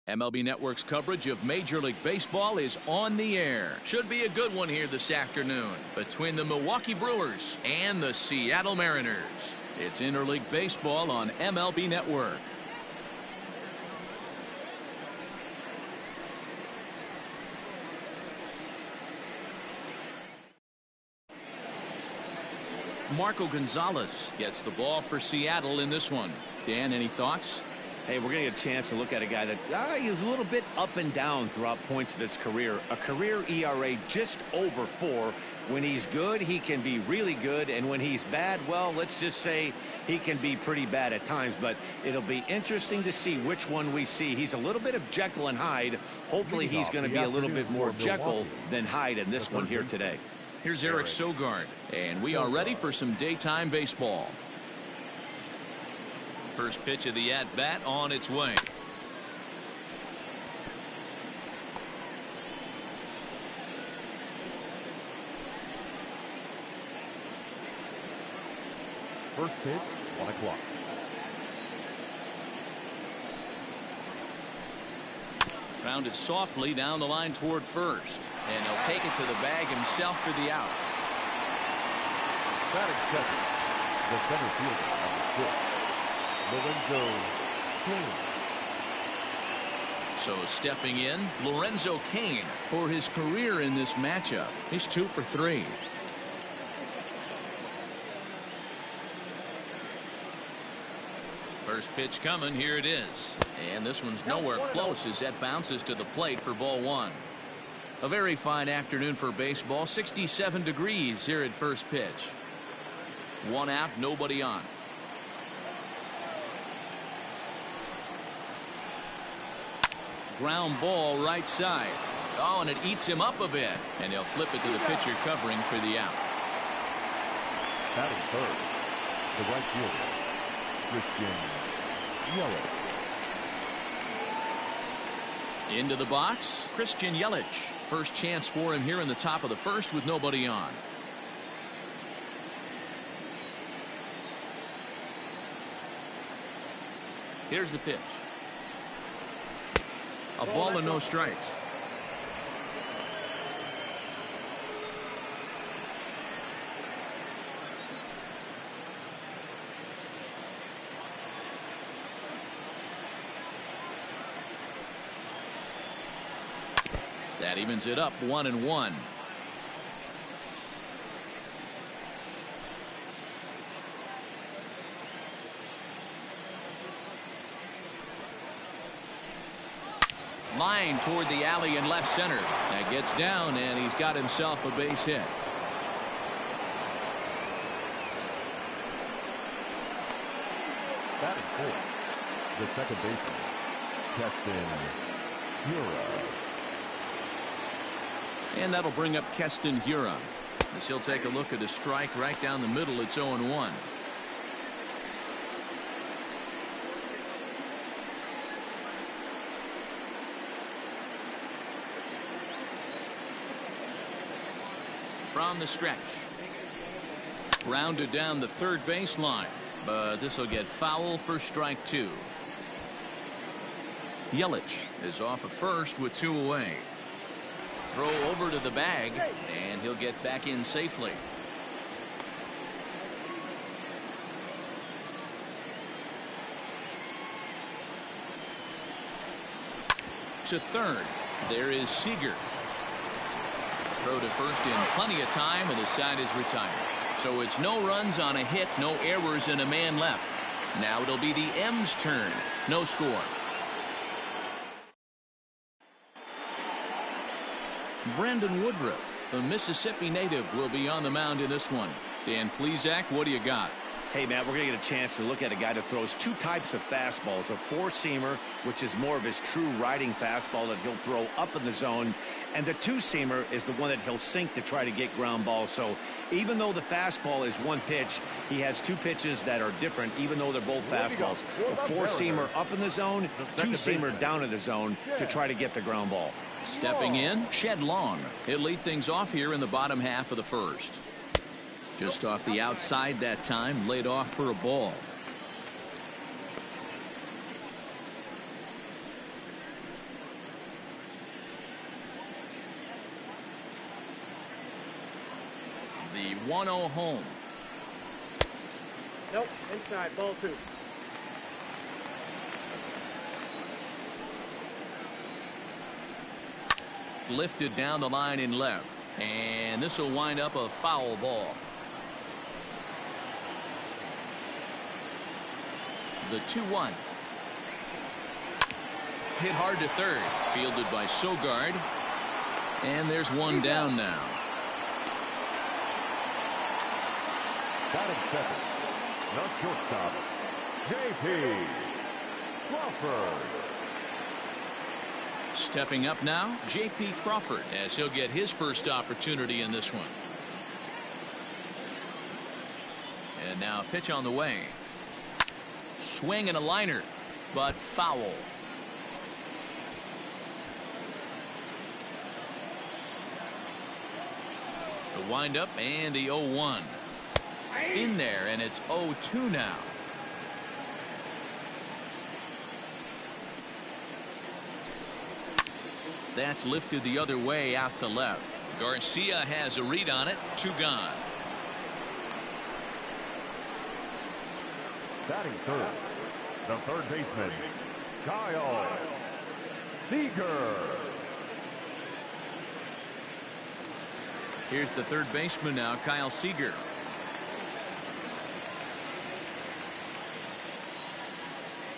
MLB Network's coverage of Major League Baseball is on the air. Should be a good one here this afternoon between the Milwaukee Brewers and the Seattle Mariners. It's Interleague Baseball on MLB Network. Marco Gonzalez gets the ball for Seattle in this one. Dan, any thoughts? Hey, we're going to get a chance to look at a guy that he's a little bit up and down throughout points of his career. A career ERA just over 4. When he's good, he can be really good. And when he's bad, well, let's just say he can be pretty bad at times. But it'll be interesting to see which one we see. He's a little bit of Jekyll and Hyde. Hopefully he's going to be a little bit more Jekyll than Hyde in this one here today. Here's Eric Sogard, and we are ready for some daytime baseball. First pitch of the at-bat on its way. First pitch, 1 o'clock. Grounded softly down the line toward first, and he'll take it to the bag himself for the out. Batting second, the center fielder, number 6, Lorenzo Cain. So stepping in, Lorenzo Cain for his career in this matchup. He's 2 for 3. First pitch coming, here it is. And this one's nowhere close as that bounces to the plate for ball 1. A very fine afternoon for baseball. 67 degrees here at first pitch. 1 out, nobody on. Ground ball right side. Oh, and it eats him up a bit. And he'll flip it to the pitcher covering for the out. Batting third, the right fielder, Christian Yelich. Into the box, Christian Yelich. First chance for him here in the top of the first with nobody on. Here's the pitch. A ball and no strikes. That evens it up 1-1. Line toward the alley in left center. That gets down, and he's got himself a base hit. Batting fourth, the second baseman, Keston Hiura. And that'll bring up Keston Hiura. As he'll take a look at a strike right down the middle. It's 0-1. From the stretch. Grounded down the third baseline, but this will get foul for strike 2. Yelich is off of first with 2 away. Throw over to the bag, and he'll get back in safely. To third, there is Seager. Throw to first in plenty of time, and the side is retired. So it's no runs on a hit, no errors, and a man left. Now it'll be the M's turn. No score. Brandon Woodruff, a Mississippi native, will be on the mound in this one. Dan Plesac, what do you got? Hey, Matt, we're going to get a chance to look at a guy that throws 2 types of fastballs. A 4-seamer, which is more of his true riding fastball that he'll throw up in the zone. And the 2-seamer is the one that he'll sink to try to get ground balls. So even though the fastball is 1 pitch, he has 2 pitches that are different, even though they're both fastballs. A 4-seamer up in the zone, 2-seamer down in the zone to try to get the ground ball. Stepping in, Shed Long. He'll lead things off here in the bottom half of the first. Just off the outside that time, laid off for a ball. 1-0 home. Nope, inside, ball 2. Lifted down the line in left. And this will wind up a foul ball. The 2-1. Hit hard to third. Fielded by Sogard. And there's one down now. Batting second, the shortstop, J.P. Crawford. Stepping up now, J.P. Crawford, as he'll get his first opportunity in this one. And now a pitch on the way. Swing and a liner, but foul. The windup and the 0-1. In there, and it's 0-2 now. That's lifted the other way out to left. Garcia has a read on it. 2 gone. Batting third, the third baseman, Kyle Seager. Here's the third baseman now, Kyle Seager.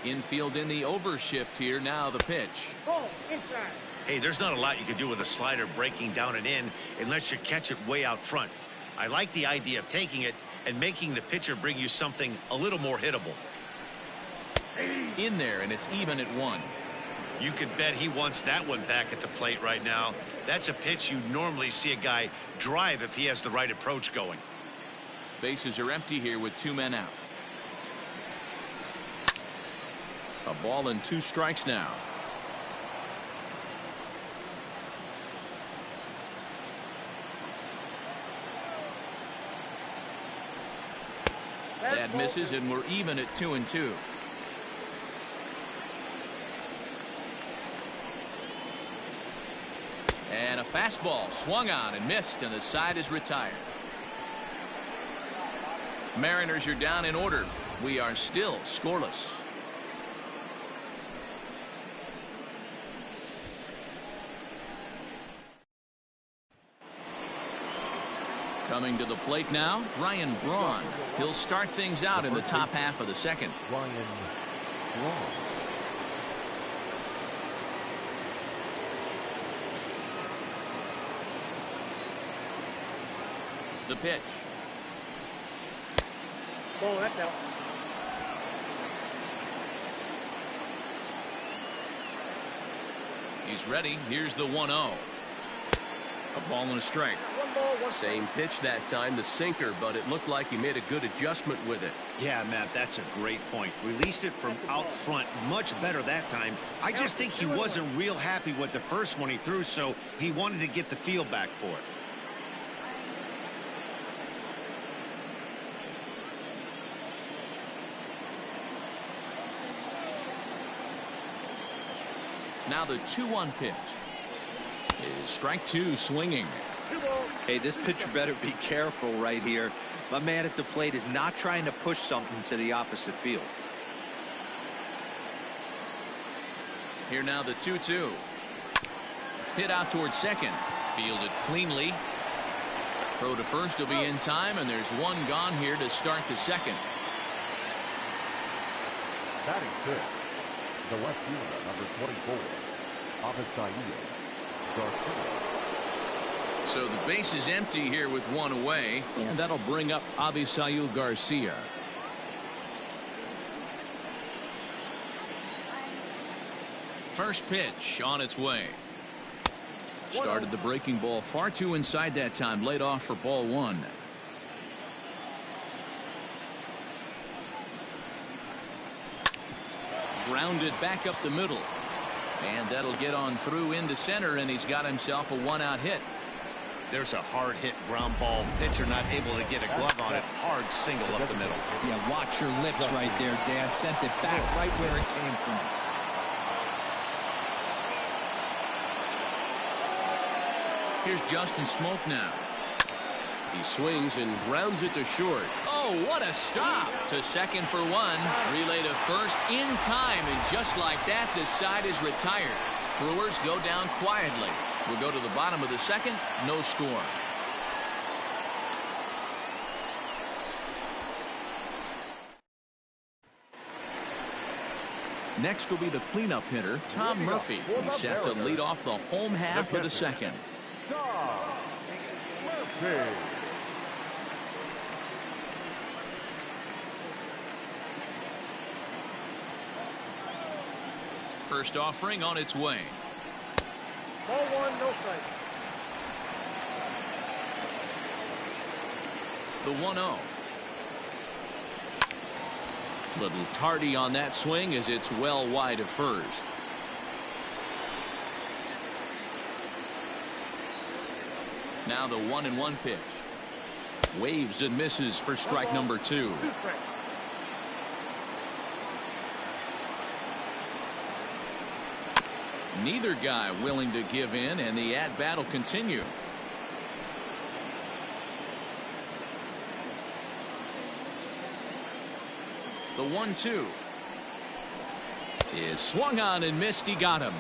Infield in the overshift here. Now the pitch. Ball inside. Hey, there's not a lot you can do with a slider breaking down and in unless you catch it way out front. I like the idea of taking it and making the pitcher bring you something a little more hittable. In there, and it's even at 1. You could bet he wants that one back at the plate right now. That's a pitch you normally see a guy drive if he has the right approach going. Bases are empty here with 2 men out. A ball and 2 strikes now. That misses, and we're even at 2-2. And a fastball swung on and missed, and the side is retired. Mariners are down in order. We are still scoreless. Coming to the plate now, Ryan Braun. He'll start things out in the top half of the second. Ryan Braun. The pitch. Ball, that's out. He's ready. Here's the 1-0. A ball and a strike. 1 ball, 1 Same pitch that time, the sinker, but it looked like he made a good adjustment with it. Yeah, Matt, that's a great point. Released it from out front much better that time. I just think he wasn't real happy with the first one he threw, so he wanted to get the feel back for it. Now the 2-1 pitch is strike 2, swinging. 2 ball. Hey, this pitcher better be careful right here. My man at the plate is not trying to push something to the opposite field. Here now the 2-2. Hit out towards second. Fielded cleanly. Throw to first will be in time, and there's 1 gone here to start the second. Batting fifth, the left fielder, number 24, Avisaíl Garcia. So the base is empty here with 1 away, and that'll bring up Avisaíl Garcia. First pitch on its way. Started the breaking ball far too inside that time. Laid off for ball 1. Grounded back up the middle. And that'll get on through into center, and he's got himself a 1-out hit. There's a hard hit ground ball. Pitcher not able to get a glove on it. Hard single up the middle. Yeah, watch your lips right there, Dan. Sent it back right where it came from. Here's Justin Smoke now. He swings and grounds it to short. Oh, what a stop. To second for one. Relay to first in time. And just like that, the side is retired. Brewers go down quietly. We'll go to the bottom of the second. No score. Next will be the cleanup hitter, Tom Murphy. He's set to lead off the home half of the second. Tom Murphy. First offering on its way. Ball one, no strike. The 1-0. Little tardy on that swing as it's well wide of first. Now the 1-1 pitch. Waves and misses for strike number 2. Neither guy willing to give in, and the at-bat will continue. The 1-2 is swung on and missed. He got him.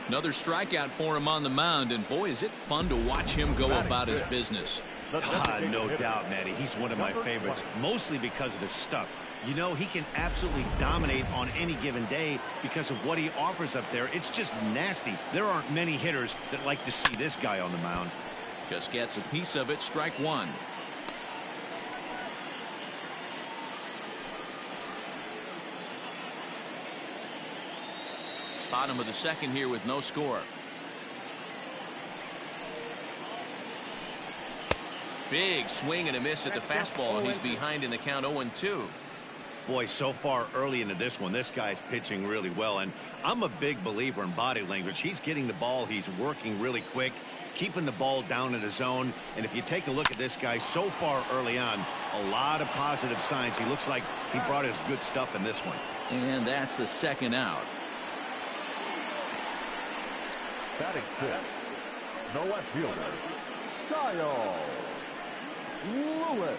Another strikeout for him on the mound, and boy, is it fun to watch him go about his business. No doubt, Matty. He's one of my favorites, mostly because of his stuff. You know, he can absolutely dominate on any given day because of what he offers up there. It's just nasty. There aren't many hitters that like to see this guy on the mound. Just gets a piece of it. Strike one. Bottom of the second here with no score. Big swing and a miss at the fastball, and he's behind in the count 0-2. Boy, so far early into this one, this guy's pitching really well, and I'm a big believer in body language. He's getting the ball, he's working really quick, keeping the ball down in the zone, and if you take a look at this guy so far early on, a lot of positive signs. He looks like he brought his good stuff in this one. And that's the second out. Batting fifth, the left fielder, Kyle Lewis.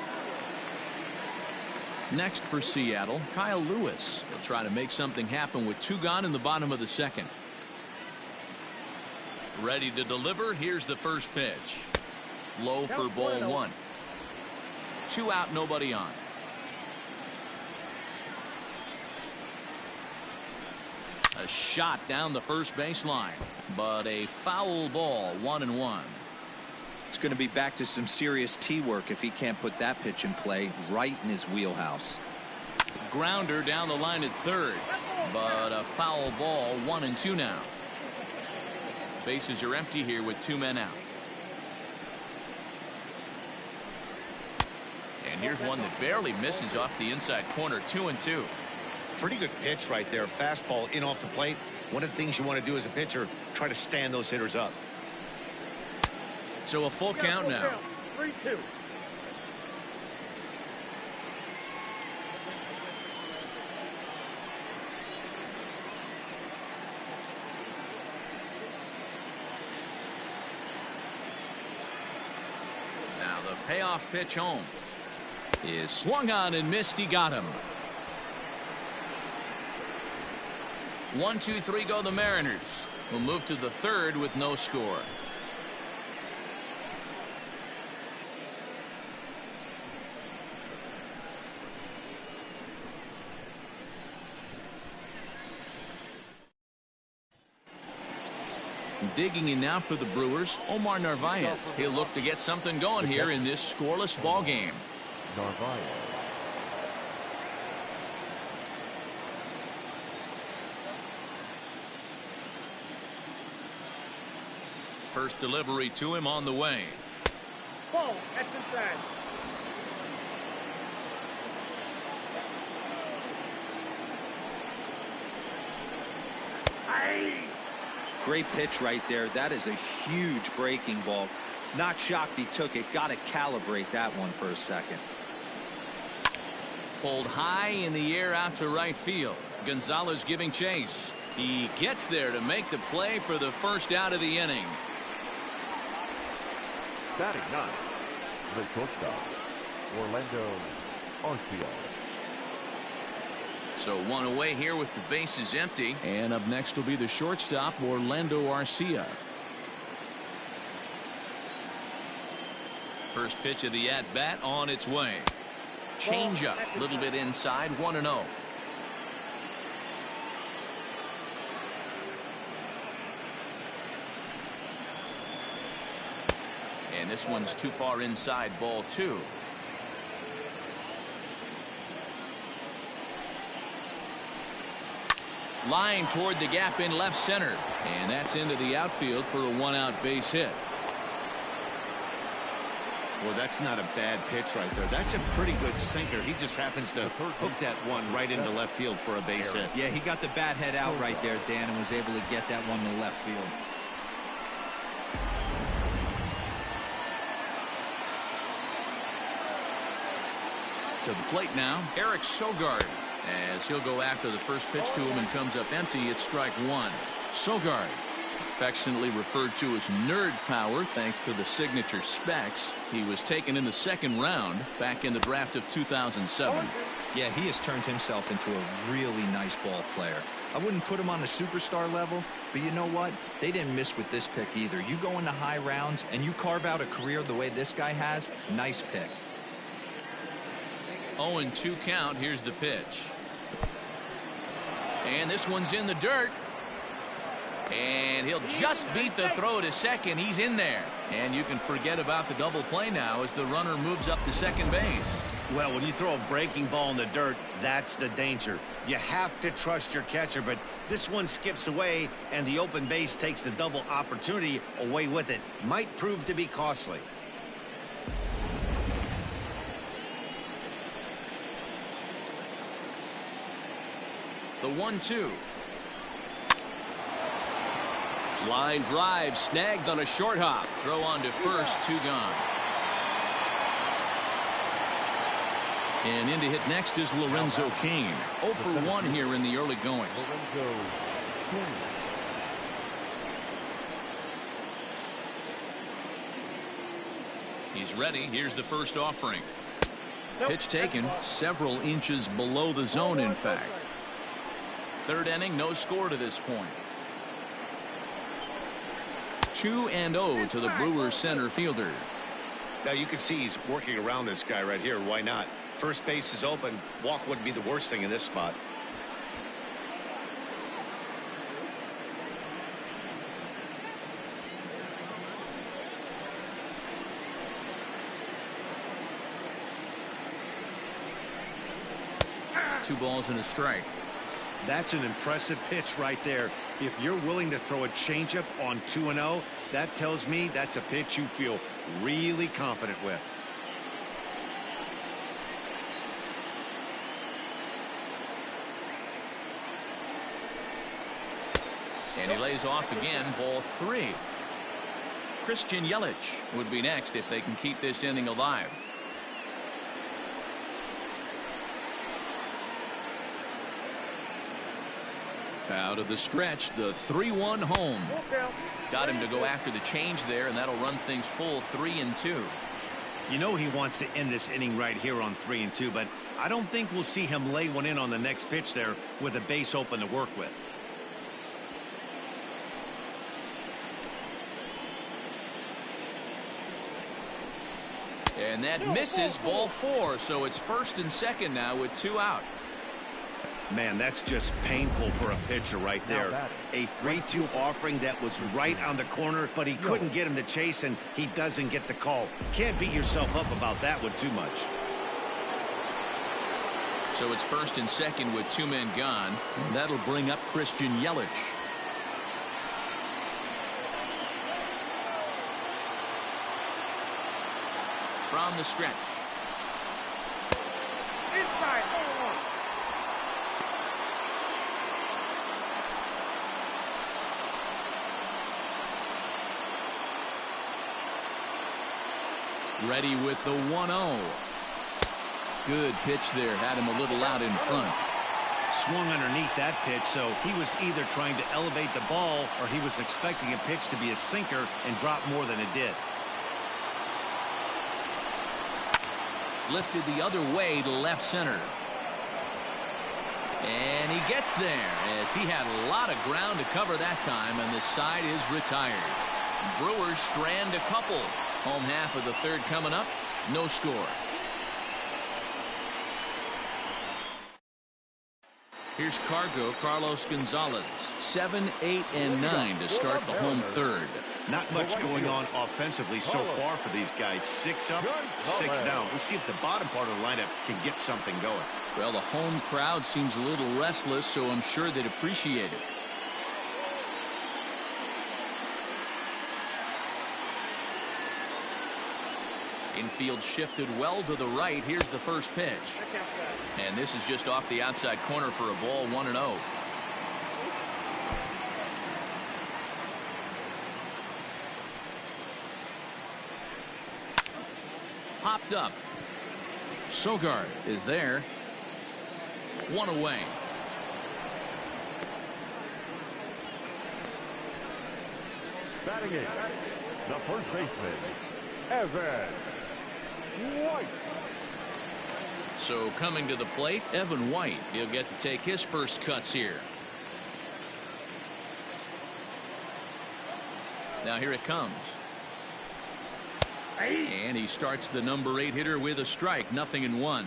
Next for Seattle, Kyle Lewis. He'll try to make something happen with 2 gone in the bottom of the second. Ready to deliver. Here's the first pitch. Low for ball 1. 2 out, nobody on. A shot down the first baseline, but a foul ball. 1-1. It's going to be back to some serious tee work if he can't put that pitch in play right in his wheelhouse. Grounder down the line at third, but a foul ball. 1-2 now. Bases are empty here with 2 men out. And here's one that barely misses off the inside corner. 2-2. Pretty good pitch right there. Fastball in off the plate. One of the things you want to do as a pitcher, try to stand those hitters up. So a full count now. 3-2. Now the payoff pitch home is swung on and missed. He got him. 1-2-3 go the Mariners. We'll move to the third with no score. Digging in now for the Brewers, Omar Narvaez. He'll look to get something going here in this scoreless ball game. Narvaez. First delivery to him on the way. Ball, that's inside. Great pitch right there. That is a huge breaking ball. Not shocked he took it. Got to calibrate that one for a second. Pulled high in the air out to right field. Gonzalez giving chase. He gets there to make the play for the first out of the inning. Batting ninth, the shortstop, Orlando Arcia. So one away here with the bases empty. And up next will be the shortstop, Orlando Arcia. First pitch of the at-bat on its way. Changeup, a little bit inside, 1-0. And this one's too far inside, ball 2. Line toward the gap in left center. And that's into the outfield for a 1-out base hit. Well, that's not a bad pitch right there. That's a pretty good sinker. He just happens to hook that one right into left field for a base hit. Yeah, he got the bat head out right there, Dan, and was able to get that one to left field. To the plate now, Eric Sogard, as he'll go after the first pitch to him and comes up empty. It's strike 1. Sogard, affectionately referred to as nerd power thanks to the signature specs. He was taken in the second round back in the draft of 2007. Yeah, he has turned himself into a really nice ball player. I wouldn't put him on the superstar level, but you know what? They didn't miss with this pick either. You go into high rounds and you carve out a career the way this guy has, nice pick. 0-2 count. Here's the pitch. And this one's in the dirt. And he'll just beat the throw to second. He's in there. And you can forget about the double play now as the runner moves up to second base. Well, when you throw a breaking ball in the dirt, that's the danger. You have to trust your catcher, but this one skips away, and the open base takes the double opportunity away with it. Might prove to be costly. The 1-2. Line drive snagged on a short hop. Throw on to first, 2 gone. And in to hit next is Lorenzo Cain. 0 for 1 here in the early going. Lorenzo Cain. He's ready. Here's the first offering. Pitch taken several inches below the zone, in fact. Third inning, no score to this point. 2-0 to the Brewers center fielder. Now you can see he's working around this guy right here. Why not? First base is open. Walk wouldn't be the worst thing in this spot. Two balls and a strike. That's an impressive pitch right there. If you're willing to throw a changeup on 2-0, that tells me that's a pitch you feel really confident with. And he lays off again, ball 3. Christian Yelich would be next if they can keep this inning alive. Out of the stretch, the 3-1 home. Got him to go after the change there, and that'll run things full 3-2. You know he wants to end this inning right here on 3-2, but I don't think we'll see him lay one in on the next pitch there with a base open to work with. And that misses, ball 4, so it's first and second now with 2 out. Man, that's just painful for a pitcher right there. A 3-2 offering that was right on the corner, but he couldn't get him to chase, and he doesn't get the call. Can't beat yourself up about that one too much. So it's first and second with 2 men gone. And that'll bring up Christian Yelich. From the stretch. Inside, 0-1. Ready with the 1-0. Good pitch there. Had him a little out in front. Swung underneath that pitch, so he was either trying to elevate the ball or he was expecting a pitch to be a sinker and drop more than it did. Lifted the other way to left center. And he gets there as he had a lot of ground to cover that time, and the side is retired. Brewers strand a couple. Home half of the third coming up. No score. Here's Carlos Gonzalez. 7, 8, and 9 to start the home third. Not much going on offensively so far for these guys. 6 up, 6 down. We'll see if the bottom part of the lineup can get something going. Well, the home crowd seems a little restless, so I'm sure they'd appreciate it. Infield shifted well to the right. Here's the first pitch. And this is just off the outside corner for a ball, 1-0. Hopped up. Sogard is there. 1 away. Batting it, the first baseman, Evan White. So coming to the plate, Evan White. He'll get to take his first cuts here. Now here it comes. And he starts the number 8 hitter with a strike. 0-1.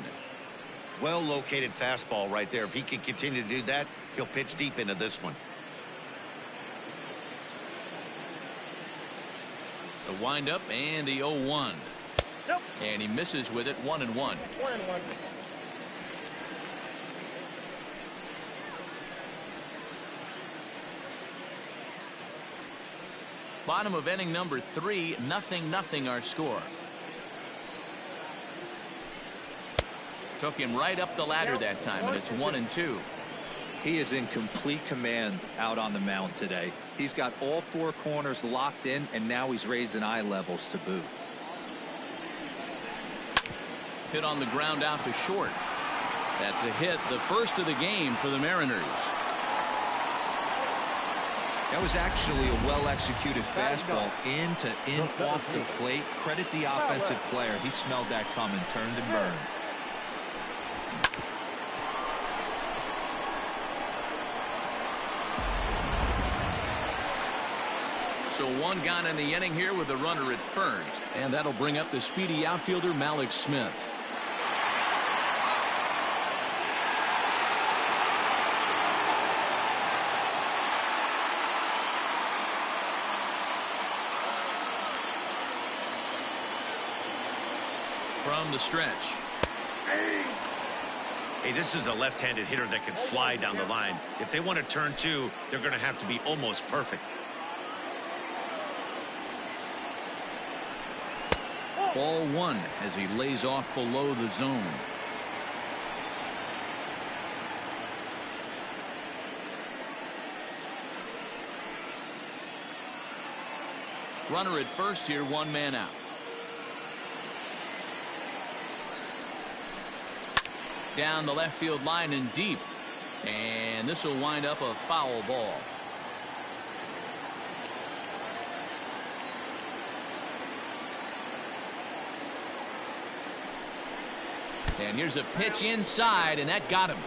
Well located fastball right there. If he can continue to do that, he'll pitch deep into this one. The windup and the 0-1. Nope. And he misses with it. 1-1. 1-1. Bottom of inning number 3. 0-0 our score. Took him right up the ladder that time, and it's 1-2. He is in complete command out on the mound today. He's got all 4 corners locked in, and now he's raising eye levels to boot. Hit on the ground out to short. That's a hit, the first of the game for the Mariners. That was actually a well-executed fastball in to in off the plate. Credit the offensive player. He smelled that coming, turned and burned. So 1 gone in the inning here with a runner at first. And that'll bring up the speedy outfielder Malik Smith. From the stretch. Hey, this is a left-handed hitter that can fly down the line. If they want to turn 2, they're going to have to be almost perfect. Ball 1 as he lays off below the zone. Runner at first here, 1 man out. Down the left field line and deep. And this will wind up a foul ball. And here's a pitch inside, and that got him.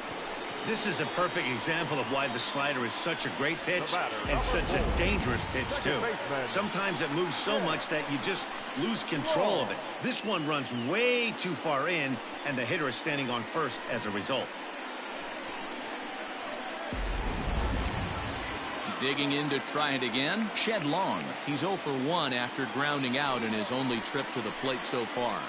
This is a perfect example of why the slider is such a great pitch and such a dangerous pitch, too. Sometimes it moves so much that you just lose control of it. This one runs way too far in, and the hitter is standing on first as a result. Digging in to try it again. Shed Long. He's 0 for 1 after grounding out in his only trip to the plate so far.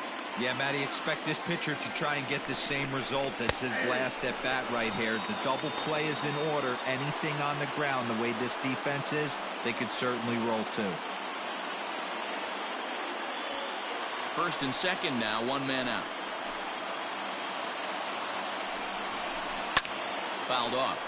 Yeah, Matty, expect this pitcher to try and get the same result as his last at bat right here. The double play is in order. Anything on the ground, the way this defense is, they could certainly roll 2. First and second now, 1 man out. Fouled off.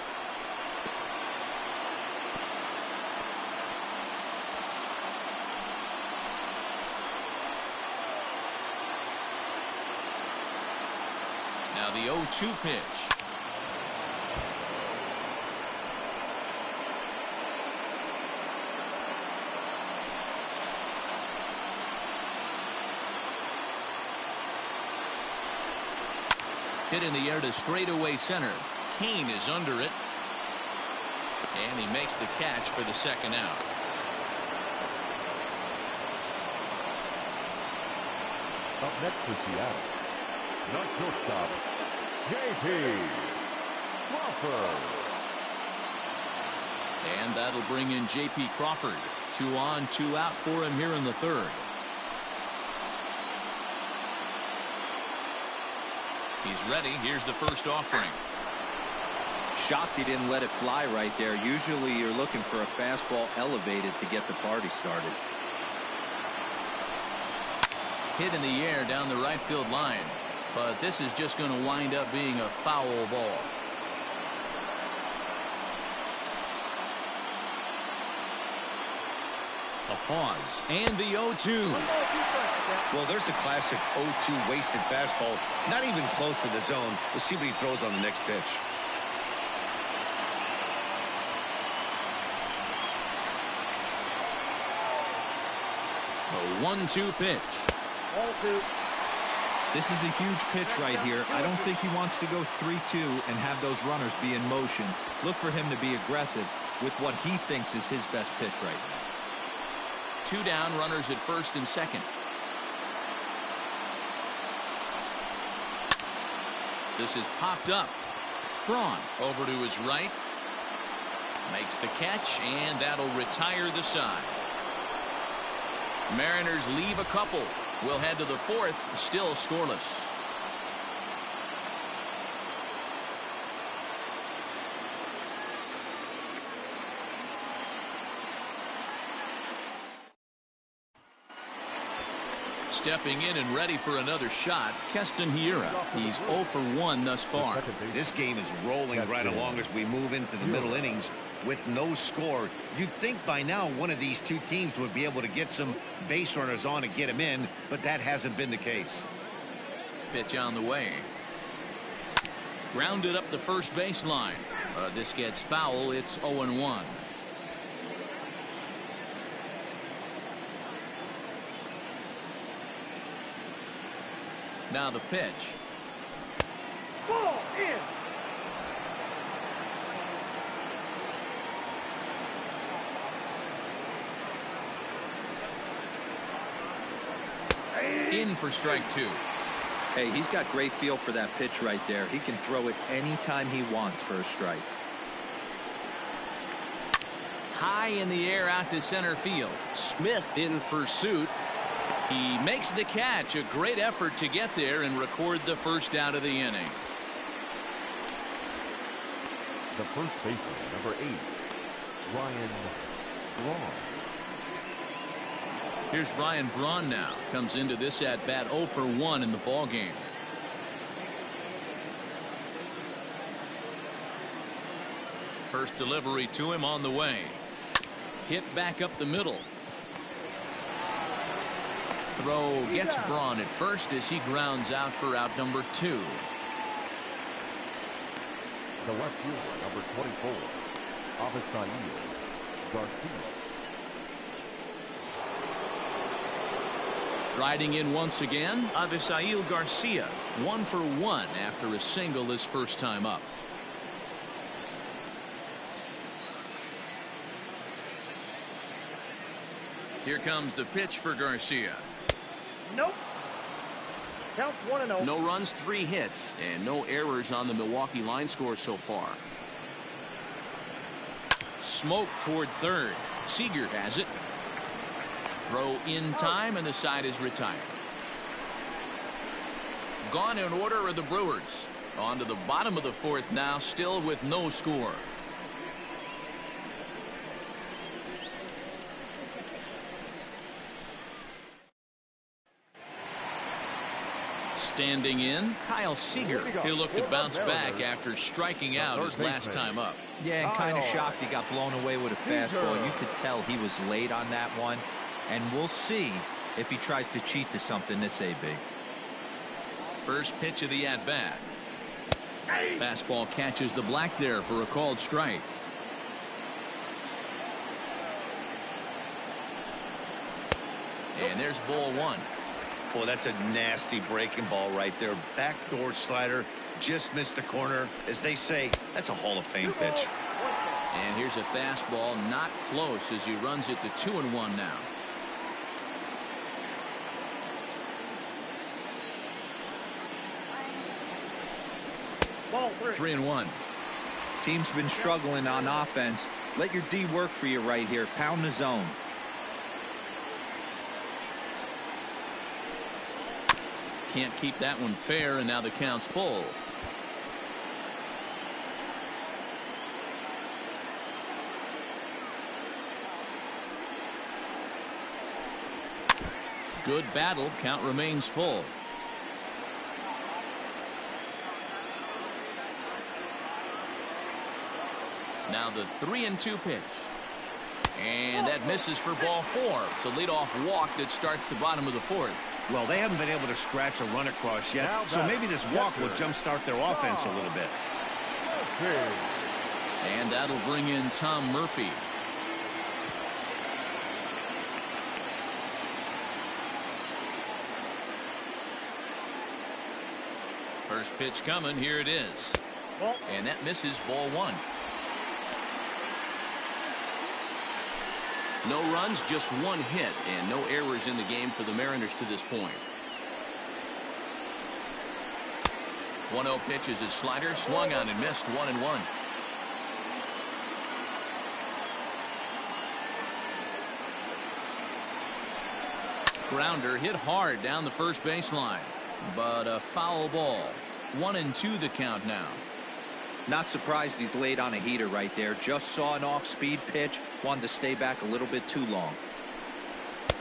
Now the 0-2 pitch. Hit in the air to straightaway center. Kane is under it. And he makes the catch for the second out. Up next for Seattle, not shortstop, J.P. Crawford. And that'll bring in J.P. Crawford. 2 on, 2 out for him here in the third. He's ready. Here's the first offering. Shocked he didn't let it fly right there. Usually you're looking for a fastball elevated to get the party started. Hit in the air down the right field line. But this is just going to wind up being a foul ball. A pause. And the 0-2. Well, there's the classic 0-2 wasted fastball. Not even close to the zone. We'll see what he throws on the next pitch. A 1-2 pitch. Ball 2. This is a huge pitch right here. I don't think he wants to go 3-2 and have those runners be in motion. Look for him to be aggressive with what he thinks is his best pitch right now. 2 down, runners at first and second. This is popped up. Braun over to his right. Makes the catch, and that'll retire the side. Mariners leave a couple. We'll head to the fourth, still scoreless. Stepping in and ready for another shot, Keston Hiura. He's 0 for 1 thus far. This game is rolling right along as we move into the middle innings with no score. You'd think by now one of these two teams would be able to get some base runners on and get them in, but that hasn't been the case. Pitch on the way. Grounded up the first baseline. This gets foul. It's 0-1. Now the pitch. Ball in. In for strike 2. Hey, he's got great feel for that pitch right there. He can throw it anytime he wants for a strike. High in the air out to center field. Smith in pursuit. He makes the catch. A great effort to get there and record the first out of the inning. The first baseman, number 8, Ryan Braun. Here's Ryan Braun now. Comes into this at bat 0 for 1 in the ball game. First delivery to him on the way. Hit back up the middle. Throw gets Braun at first as he grounds out for out number 2. The left fielder, number 24, Avisail Garcia. Striding in once again, Avisail Garcia. 1 for 1 after a single his first time up. Here comes the pitch for Garcia. Nope. Counts 1-0. No runs, 3 hits, and no errors on the Milwaukee line score so far. Smoke toward third. Seager has it. Throw in time, and the side is retired. Gone in order are the Brewers. On to the bottom of the fourth now, still with no score. Standing in, Kyle Seager. He'll look to bounce back after striking out his last time up. Yeah, and kind of shocked he got blown away with a fastball. You could tell he was late on that one. And we'll see if he tries to cheat to something this AB. First pitch of the at-bat. Fastball catches the black there for a called strike. And there's ball 1. Boy, that's a nasty breaking ball right there. Backdoor slider, just missed the corner. As they say, that's a Hall of Fame pitch. And here's a fastball not close as he runs it to 2-1 now. Ball 3-1. Team's been struggling on offense. Let your D work for you right here. Pound the zone. Can't keep that one fair, and now the count's full. Good battle. Count remains full. Now the 3-2 pitch. And that misses for ball 4. It's a leadoff walk that starts the bottom of the 4th. Well, they haven't been able to scratch a run across yet, so maybe this walk will jumpstart their offense a little bit. And that'll bring in Tom Murphy. First pitch coming. Here it is. And that misses, ball 1. No runs, just 1 hit, and no errors in the game for the Mariners to this point. 1-0 pitch is his slider, swung on and missed, 1-1. Grounder hit hard down the first baseline, but a foul ball. 1-2 the count now. Not surprised he's laid on a heater right there. Just saw an off-speed pitch. Wanted to stay back a little bit too long.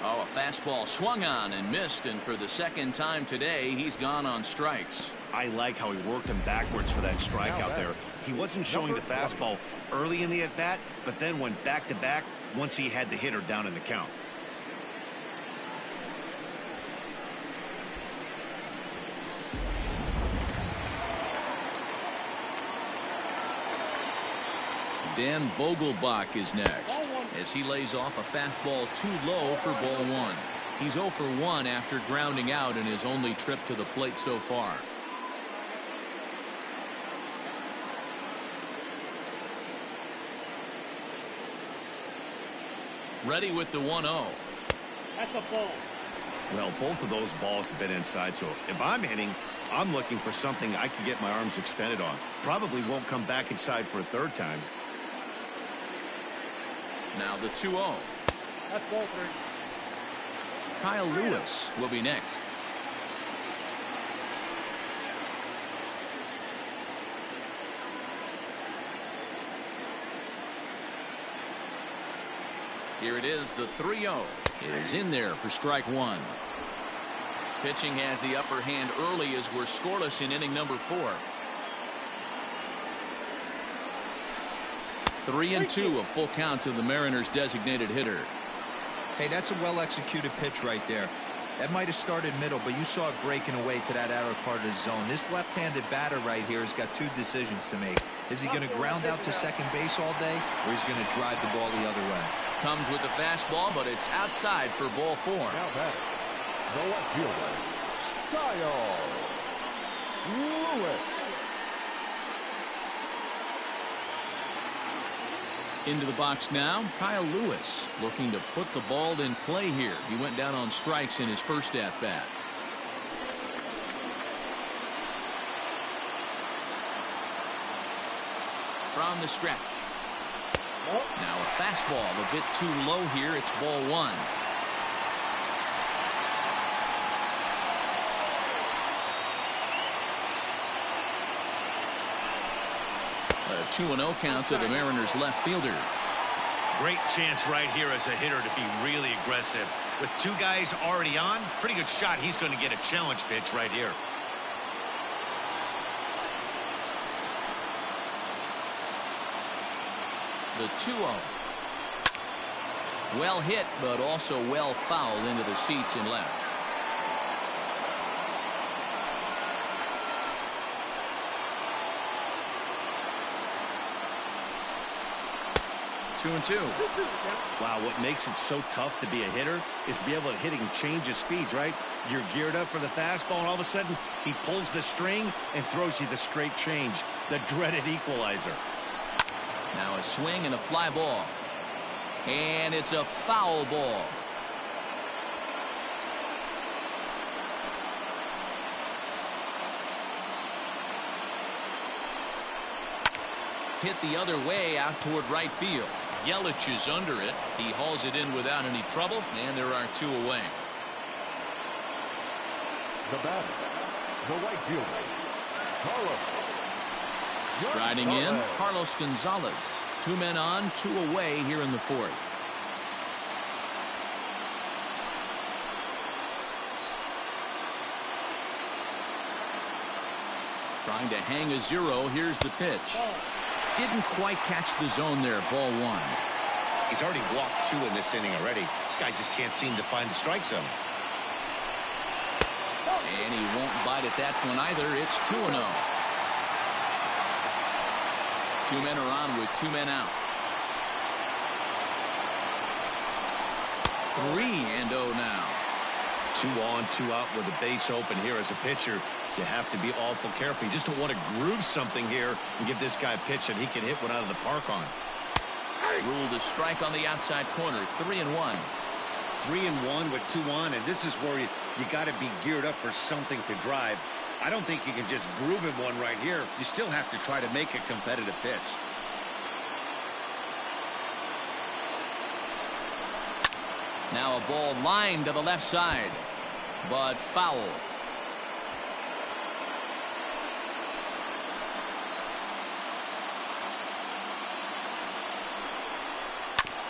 Oh, a fastball swung on and missed, and for the second time today, he's gone on strikes. I like how he worked him backwards for that strike out there. He wasn't showing the fastball early in the at-bat, but then went back-to-back once he had the hitter down in the count. Dan Vogelbach is next as he lays off a fastball too low for ball 1. He's 0 for 1 after grounding out in his only trip to the plate so far. Ready with the 1-0. That's a ball. Well, both of those balls have been inside, so if I'm hitting, I'm looking for something I can get my arms extended on. Probably won't come back inside for a third time. Now the 2-0. That's ball 3. Kyle Lewis will be next. Here it is, the 3-0. It is in there for strike 1. Pitching has the upper hand early as we're scoreless in inning number 4. 3-2, a full count to the Mariners' designated hitter. Hey, that's a well-executed pitch right there. That might have started middle, but you saw it breaking away to that outer part of the zone. This left-handed batter right here has got 2 decisions to make. Is he going to ground out to second base all day, or is he going to drive the ball the other way? Comes with the fastball, but it's outside for ball 4. Now batter, the left fielder, Kyle Lewis. Into the box now, Kyle Lewis looking to put the ball in play here. He went down on strikes in his first at-bat. From the stretch. Now a fastball a bit too low here. It's ball 1. A 2-0 count to the Mariners left fielder. Great chance right here as a hitter to be really aggressive. With 2 guys already on, pretty good shot. He's going to get a challenge pitch right here. The 2-0. Well hit, but also well fouled into the seats and left. Two and 2. Wow, what makes it so tough to be a hitter is to be able to hit and change his speeds, right? You're geared up for the fastball, and all of a sudden, he pulls the string and throws you the straight change, the dreaded equalizer. Now a swing and a fly ball. And it's a foul ball. Hit the other way out toward right field. Yelich is under it. He hauls it in without any trouble, and there are 2 away. The batter, the right fielder, Carlos. Striding in, Carlos Gonzalez. 2 men on, 2 away here in the 4th. Trying to hang a 0. Here's the pitch. Didn't quite catch the zone there. Ball 1. He's already walked 2 in this inning already. This guy just can't seem to find the strike zone. And he won't bite at that one either. It's 2-0. 2 men are on with 2 men out. 3-0 now. 2 on, 2 out with a base open here as a pitcher. You have to be awful careful. You just don't want to groove something here and give this guy a pitch that he can hit one out of the park on. Ruled a strike on the outside corner. 3-1. 3-1 with 2 on, and this is where you got to be geared up for something to drive. I don't think you can just groove him one right here. You still have to try to make a competitive pitch. Now a ball lined to the left side, but foul.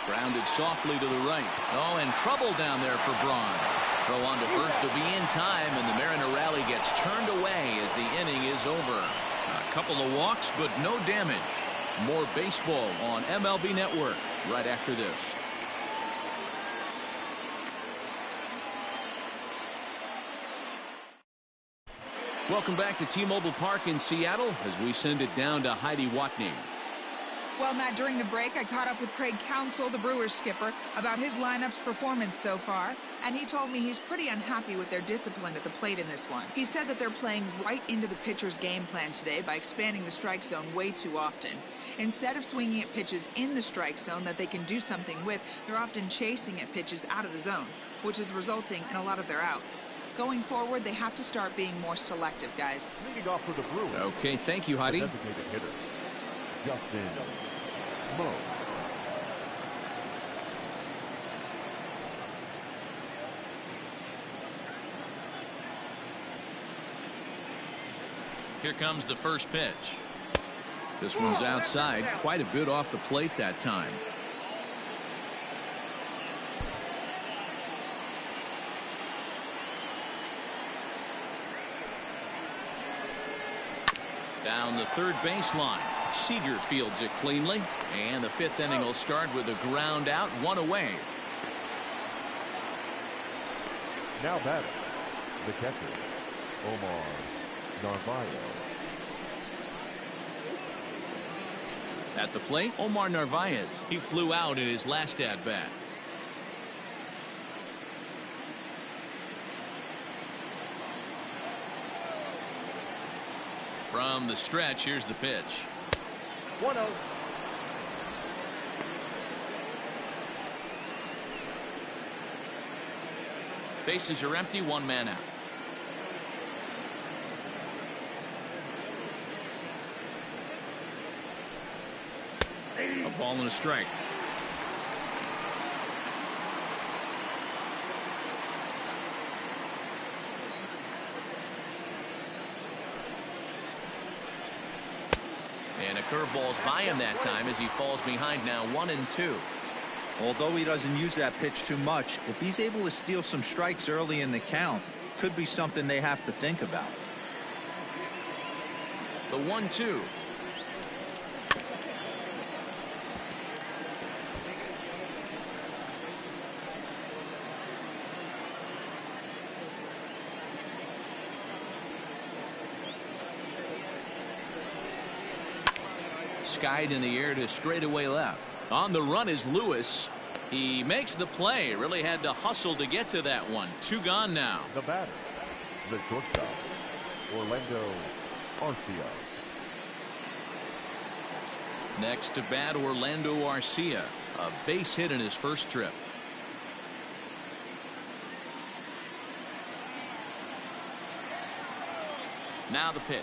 Grounded softly to the right. Oh, and trouble down there for Braun. Throw on to first to be in time, and the Mariner rally gets turned away as the inning is over. A couple of walks, but no damage. More baseball on MLB Network right after this. Welcome back to T-Mobile Park in Seattle as we send it down to Heidi Watney. Well, Matt, during the break, I caught up with Craig Counsell, the Brewers skipper, about his lineup's performance so far, and he told me he's pretty unhappy with their discipline at the plate in this one. He said that they're playing right into the pitcher's game plan today by expanding the strike zone way too often. Instead of swinging at pitches in the strike zone that they can do something with, they're often chasing at pitches out of the zone, which is resulting in a lot of their outs. Going forward, they have to start being more selective, guys. Leading off for the Brewers. Okay, thank you, Heidi. Designated hitter, Justin Mo. Here comes the first pitch. This one's outside, quite a bit off the plate that time. Down the third baseline. Seager fields it cleanly, and the 5th inning will start with a ground out, 1 away. Now batting, the catcher, Omar Narvaez. At the plate, Omar Narvaez. He flew out in his last at-bat. From the stretch, here's the pitch. 1-0. Bases are empty, 1 man out. A ball and a strike. And a curveball's by him that time as he falls behind now 1-2. Although he doesn't use that pitch too much, if he's able to steal some strikes early in the count, could be something they have to think about. The 1-2. Skied in the air to straightaway left. On the run is Lewis. He makes the play. Really had to hustle to get to that one. 2 gone now. The batter, the shortstop, Orlando Arcia. Next to bat, Orlando Arcia. A base hit in his first trip. Now the pitch.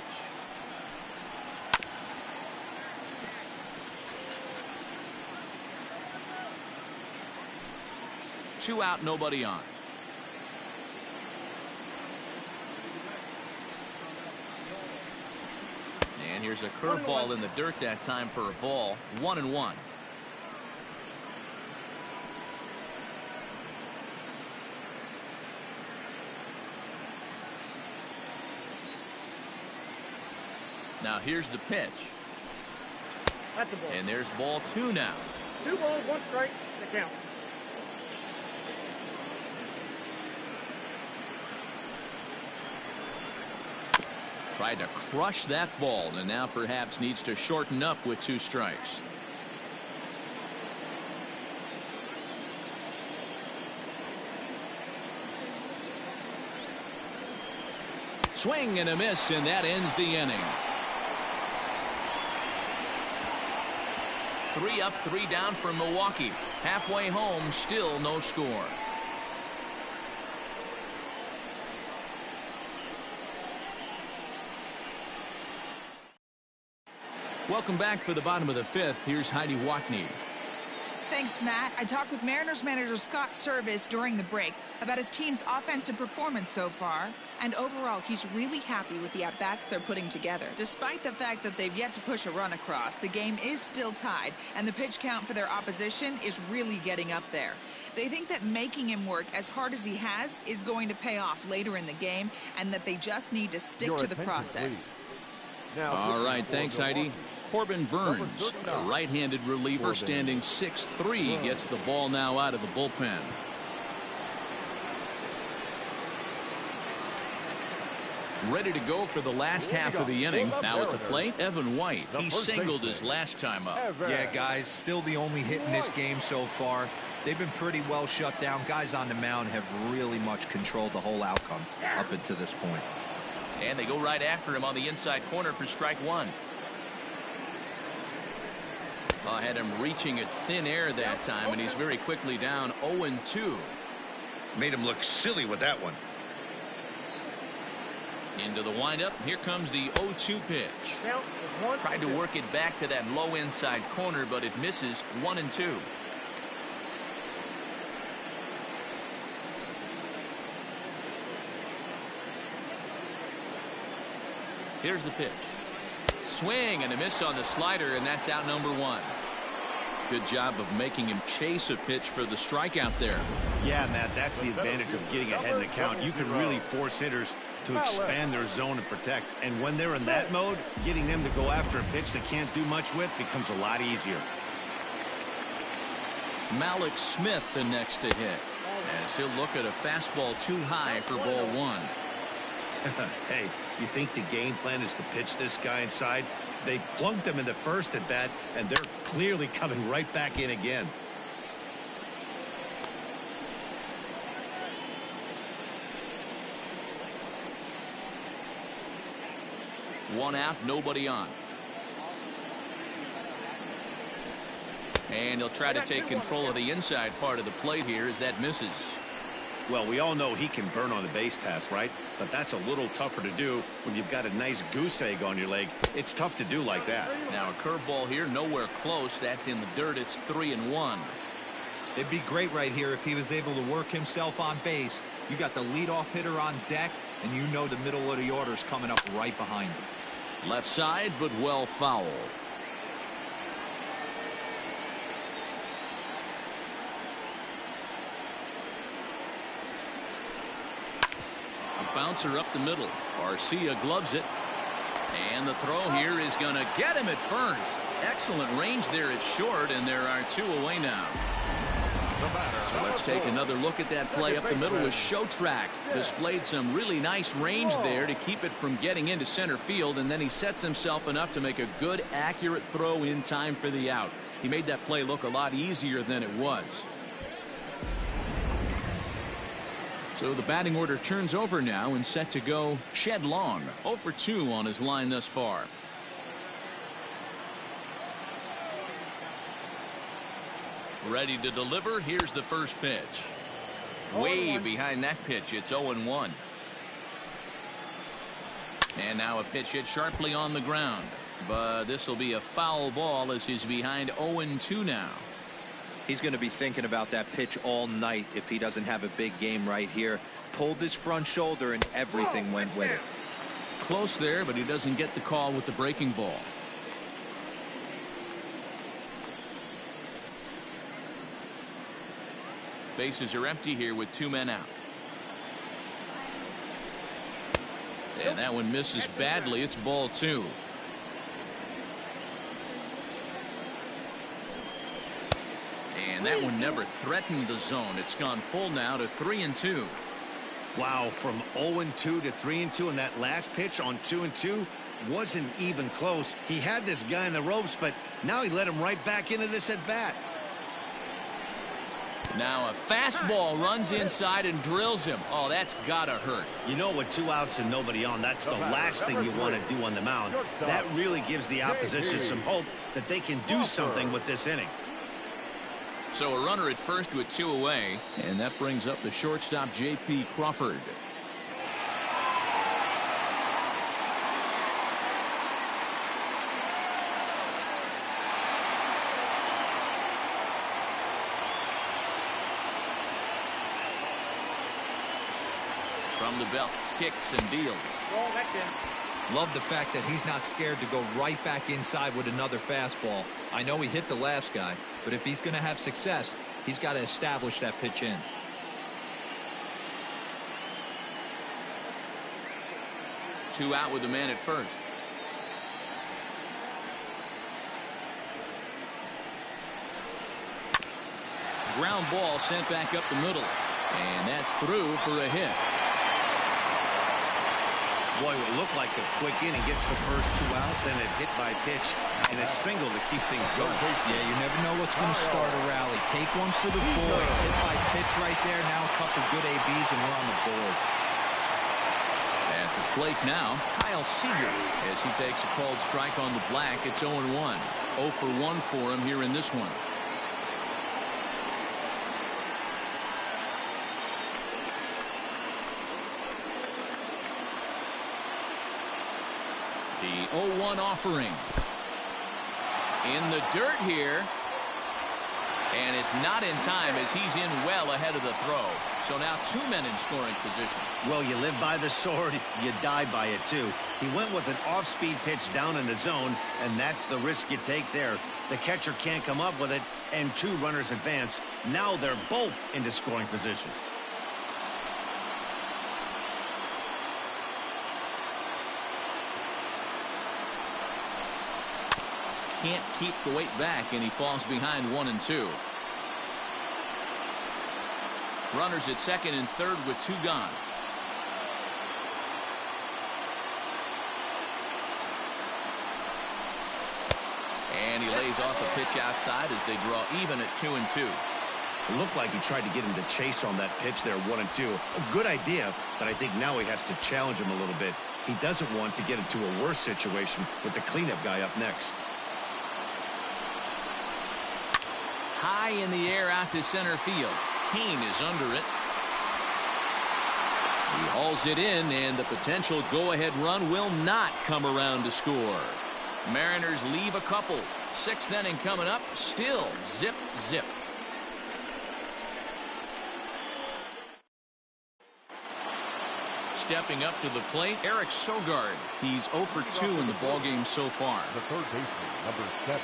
Two out, nobody on. And here's a curveball in the dirt that time for a ball. 1-1. Now here's the pitch. That's the ball. And there's ball 2 now. 2 balls, 1 strike, the count. Tried to crush that ball and now perhaps needs to shorten up with 2 strikes. Swing and a miss, and that ends the inning. 3 up, 3 down for Milwaukee. Halfway home, still no score. Welcome back for the bottom of the 5th. Here's Heidi Watney. Thanks, Matt. I talked with Mariners manager Scott Service during the break about his team's offensive performance so far. And overall, he's really happy with the at-bats they're putting together. Despite the fact that they've yet to push a run across, the game is still tied, and the pitch count for their opposition is really getting up there. They think that making him work as hard as he has is going to pay off later in the game, and that they just need to stick to the process. All right, thanks, Heidi. Corbin Burns, a right-handed reliever standing 6'3", gets the ball now out of the bullpen. Ready to go for the last half of the inning. Now at the plate, Evan White. He singled his last time up. Yeah, guys, still the only hit in this game so far. They've been pretty well shut down. Guys on the mound have really much controlled the whole outcome up until this point. And they go right after him on the inside corner for strike 1. I had him reaching at thin air that time, and he's very quickly down 0-2. Made him look silly with that one. Into the windup. Here comes the 0-2 pitch. Tried to work it back to that low inside corner, but it misses. 1-2. Here's the pitch. Swing and a miss on the slider, and that's out number 1. Good job of making him chase a pitch for the strikeout there. Yeah, Matt, that's the advantage of getting ahead in the count. You can really force hitters to expand their zone and protect. And when they're in that mode, getting them to go after a pitch they can't do much with becomes a lot easier. Malik Smith the next to hit, as he'll look at a fastball too high for ball 1. Hey, you think the game plan is to pitch this guy inside? They plunked him in the first at bat, and they're clearly coming right back in again. One out, nobody on. And he'll try to take control of the inside part of the plate here as that misses. Well, we all know he can burn on the base pass, right? But that's a little tougher to do when you've got a nice goose egg on your leg. It's tough to do like that. Now a curveball here, nowhere close. That's in the dirt. It's 3-1. It'd be great right here if he was able to work himself on base. You got the leadoff hitter on deck, and you know the middle of the order is coming up right behind him. Left side, but well foul. Bouncer up the middle. Arcia gloves it. And the throw here is going to get him at first. Excellent range there at short, and there are 2 away now. So let's take another look at that play up the middle with Showtrack. Displayed some really nice range there to keep it from getting into center field, and then he sets himself enough to make a good, accurate throw in time for the out. He made that play look a lot easier than it was. So the batting order turns over now and set to go Shed Long. 0 for 2 on his line thus far. Ready to deliver. Here's the first pitch. Way behind that pitch. It's 0-1. And now a pitch hit sharply on the ground. But this will be a foul ball as he's behind 0-2 now. He's going to be thinking about that pitch all night if he doesn't have a big game right here. Pulled his front shoulder and everything went with it. Close there, but he doesn't get the call with the breaking ball. Bases are empty here with 2 men out. And that one misses badly. It's ball 2. And that one never threatened the zone. It's gone full now to 3-2. Wow, from 0-2 to 3-2, and that last pitch on 2-2 wasn't even close. He had this guy in the ropes, but now he let him right back into this at bat. Now a fastball runs inside and drills him. Oh, that's gotta hurt. You know, with 2 outs and nobody on, that's the last thing you want to do on the mound. That really gives the opposition some hope that they can do something with this inning. So a runner at first with 2 away, and that brings up the shortstop J.P. Crawford. From the belt, kicks and deals. Love the fact that he's not scared to go right back inside with another fastball. I know he hit the last guy, but if he's going to have success, he's got to establish that pitch in. Two out with the man at first. Ground ball sent back up the middle, and that's through for a hit. Boy, it looked like a quick inning. Gets the first 2 out, then a hit by pitch and a single to keep things going. Yeah, you never know what's going to start a rally. Take one for the boys. Hit by pitch right there. Now a couple good ABs and we're on the board. At the plate now, Kyle Seager as he takes a called strike on the black. It's 0-1. 0 for 1 for him here in this one. The 0-1 offering. In the dirt here. And it's not in time as he's in well ahead of the throw. So now 2 men in scoring position. Well, you live by the sword, you die by it too. He went with an off-speed pitch down in the zone, and that's the risk you take there. The catcher can't come up with it, and 2 runners advance. Now they're both into scoring position. Can't keep the weight back, and he falls behind 1 and 2. Runners at second and third with 2 gone. And he lays off the pitch outside as they draw even at 2 and 2. It looked like he tried to get him to chase on that pitch there, 1 and 2. A good idea, but I think now he has to challenge him a little bit. He doesn't want to get into a worse situation with the cleanup guy up next. High in the air out to center field. Kane is under it. He hauls it in, and the potential go-ahead run will not come around to score. Mariners leave a couple. 6th inning coming up. Still zip, zip. Stepping up to the plate, Eric Sogard. He's 0 for 2 in the ballgame so far. The third baseman, number 7,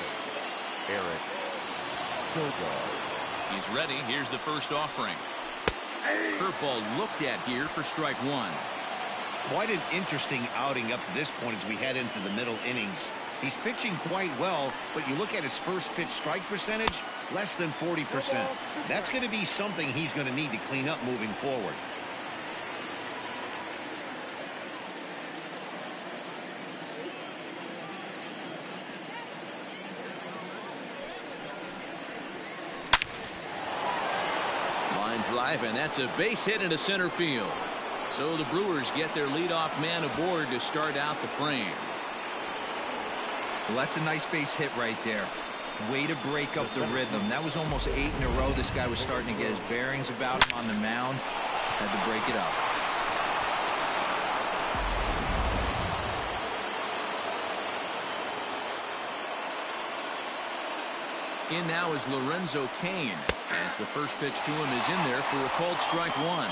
Eric Sogard. He's ready. Here's the first offering. Curveball looked at here for strike 1. Quite an interesting outing up to this point as we head into the middle innings. He's pitching quite well, but you look at his first pitch strike percentage, less than 40%. That's going to be something he's going to need to clean up moving forward. drive, and that's a base hit into center field. So the Brewers get their leadoff man aboard to start out the frame. Well, that's a nice base hit right there. Way to break up the rhythm. That was almost 8 in a row. This guy was starting to get his bearings about him on the mound. Had to break it up. In now is Lorenzo Cain, as the first pitch to him is in there for a called strike one.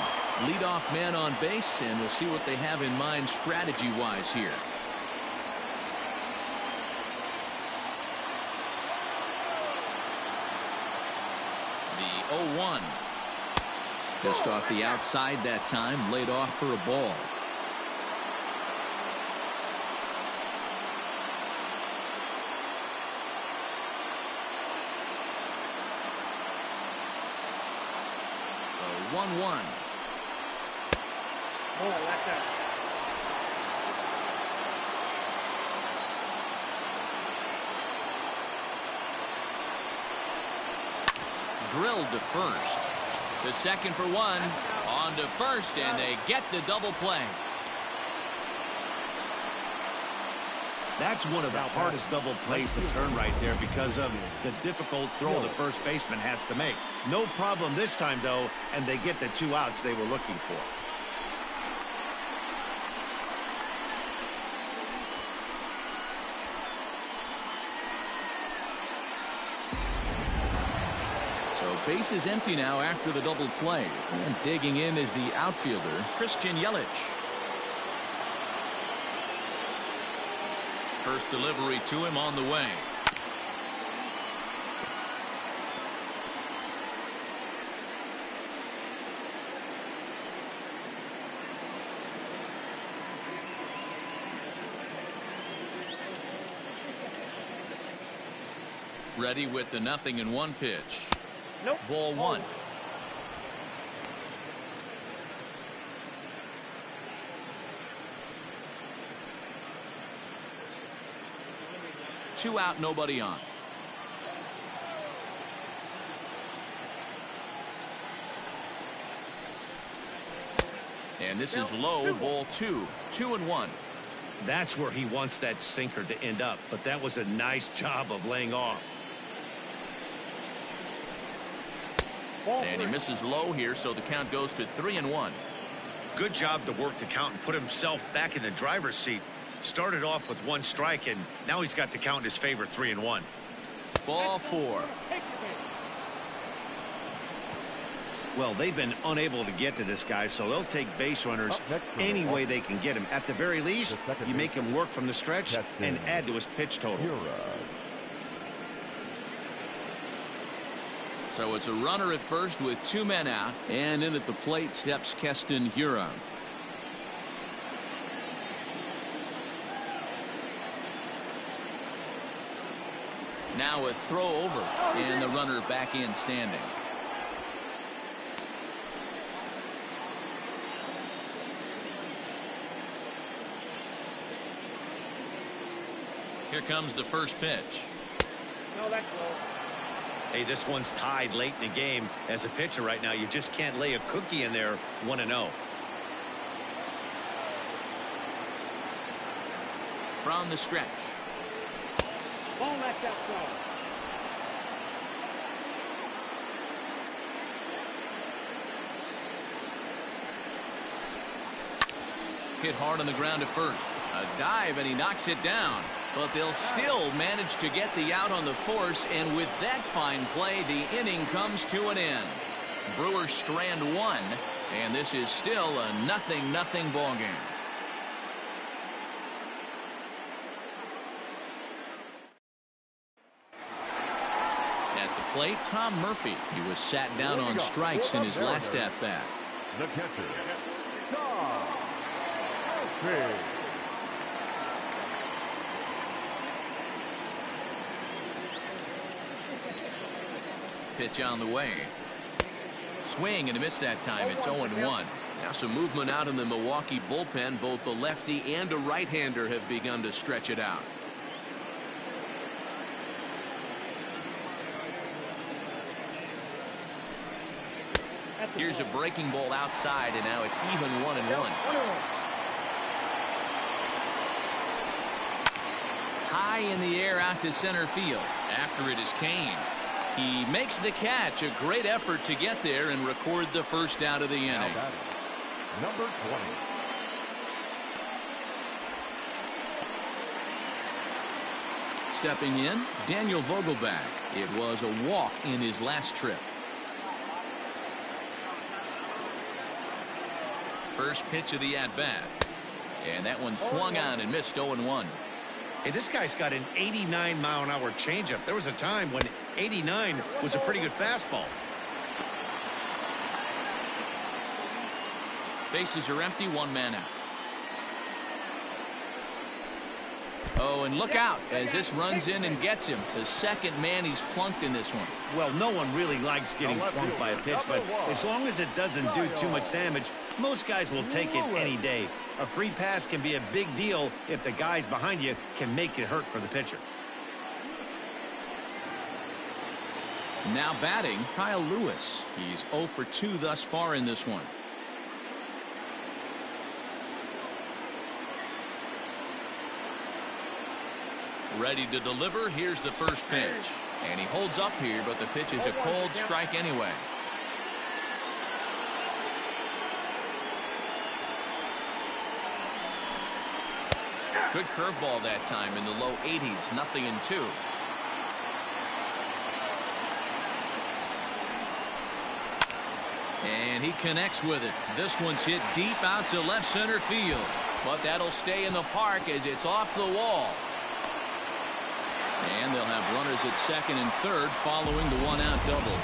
Leadoff man on base, and we'll see what they have in mind strategy-wise here. The 0-1. Just off the outside that time, laid off for a ball. The 1-1. Oh, that's out. Drilled to first. The second for one. On to first, and they get the double play. That's one of the hardest double plays to turn right there because of the difficult throw the first baseman has to make. No problem this time, though, and they get the 2 outs they were looking for. So base is empty now after the double play. And digging in is the outfielder, Christian Yelich. First delivery to him on the way. Ready with the 0-1 pitch. Nope. Ball one. Two out, nobody on. And this is low, ball two. 2-1. That's where he wants that sinker to end up, but that was a nice job of laying off. And he misses low here, so the count goes to 3-1. Good job to work the count and put himself back in the driver's seat. Started off with 1 strike, and now he's got the count in his favor, 3-1. Ball 4. Well, they've been unable to get to this guy, so they'll take base runners any way they can get him. At the very least, you make him work from the stretch and add to his pitch total. So it's a runner at first with 2 men out, and in at the plate steps Keston Hiura. Now a throw over, and the runner back in standing. Here comes the first pitch. No, that's low. Hey, this one's tied late in the game. As a pitcher right now, you just can't lay a cookie in there 1-0. From the stretch. Ball, that's outside. Hit hard on the ground at first. A dive, and he knocks it down. But they'll still manage to get the out on the force, and with that fine play, the inning comes to an end. Brewers strand 1, and this is still a 0-0 ball game. At the plate, Tom Murphy. He was sat down on strikes in his last at-bat. The catcher, Tom Murphy. Pitch on the way. Swing and a miss that time. It's 0-1. Now some movement out in the Milwaukee bullpen. Both the lefty and a right-hander have begun to stretch it out. Here's a breaking ball outside, and now it's even 1-1. High in the air out to center field. After it is Kane. He makes the catch. A great effort to get there and record the first out of the inning. Number 20. Stepping in, Daniel Vogelback. It was a walk in his last trip. First pitch of the at-bat. And that one swung on and missed 0-1. Hey, this guy's got an 89-mile-an-hour changeup. There was a time when 89 was a pretty good fastball. Bases are empty, one man out. Oh, and look out as this runs in and gets him. The second man he's plunked in this one. Well, no one really likes getting plunked by a pitch, but as long as it doesn't do too much damage, most guys will take it any day. A free pass can be a big deal if the guys behind you can make it hurt for the pitcher. Now batting, Kyle Lewis. He's 0 for 2 thus far in this one. Ready to deliver. Here's the first pitch. And he holds up here, but the pitch is a cold strike anyway. Good curveball that time in the low 80s. 0-2. And he connects with it. This one's hit deep out to left center field. But that'll stay in the park as it's off the wall. And they'll have runners at second and third following the one-out double.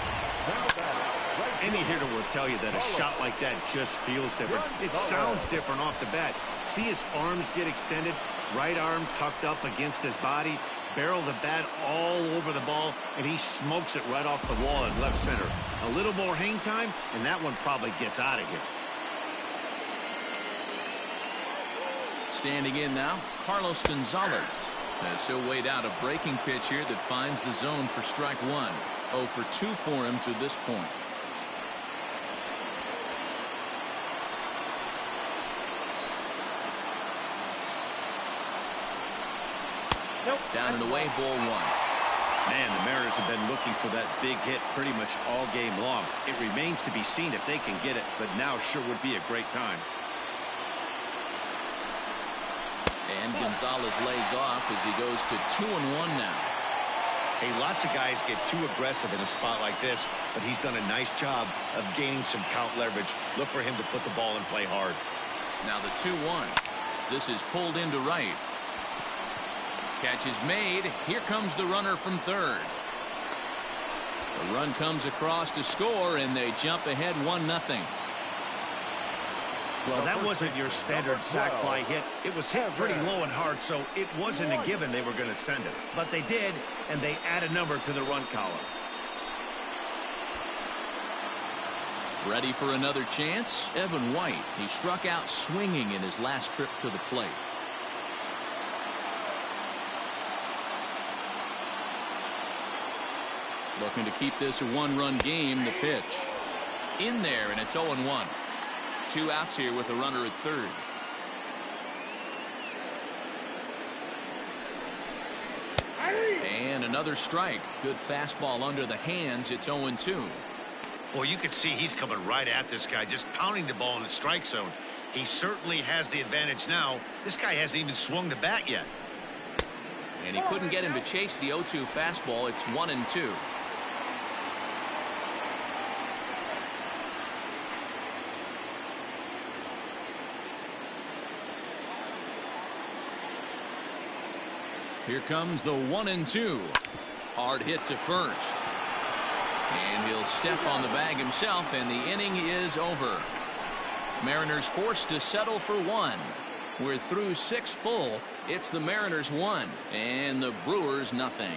Any hitter will tell you that a shot like that just feels different. It sounds different off the bat. See his arms get extended, right arm tucked up against his body, barrel the bat all over the ball, and he smokes it right off the wall in left center. A little more hang time, and that one probably gets out of here. Standing in now, Carlos Gonzalez. As he'll wait out a breaking pitch here that finds the zone for strike one. 0 for 2 for him to this point. Down and away, ball one. Man, the Mariners have been looking for that big hit pretty much all game long. It remains to be seen if they can get it, but now sure would be a great time. And Gonzalez lays off as he goes to 2-1 now. Hey, lots of guys get too aggressive in a spot like this, but he's done a nice job of gaining some count leverage. Look for him to put the ball in play hard. Now the 2-1. This is pulled into right. Catch is made. Here comes the runner from third. The run comes across to score, and they jump ahead 1-0. Well, that wasn't your standard sac fly hit. It was hit pretty low and hard, so it wasn't a given they were going to send it. But they did, and they add a number to the run column. Ready for another chance? Evan White. He struck out swinging in his last trip to the plate. Looking to keep this a one-run game. The pitch. In there, and it's 0-1. 2 outs here with a runner at third. And another strike. Good fastball under the hands. It's 0-2. Well, you can see he's coming right at this guy, just pounding the ball in the strike zone. He certainly has the advantage now. This guy hasn't even swung the bat yet. And he couldn't get him to chase the 0-2 fastball. It's 1-2. Here comes the 1-2. Hard hit to first. And he'll step on the bag himself, and the inning is over. Mariners forced to settle for 1. We're through 6 full. It's the Mariners 1 and the Brewers nothing.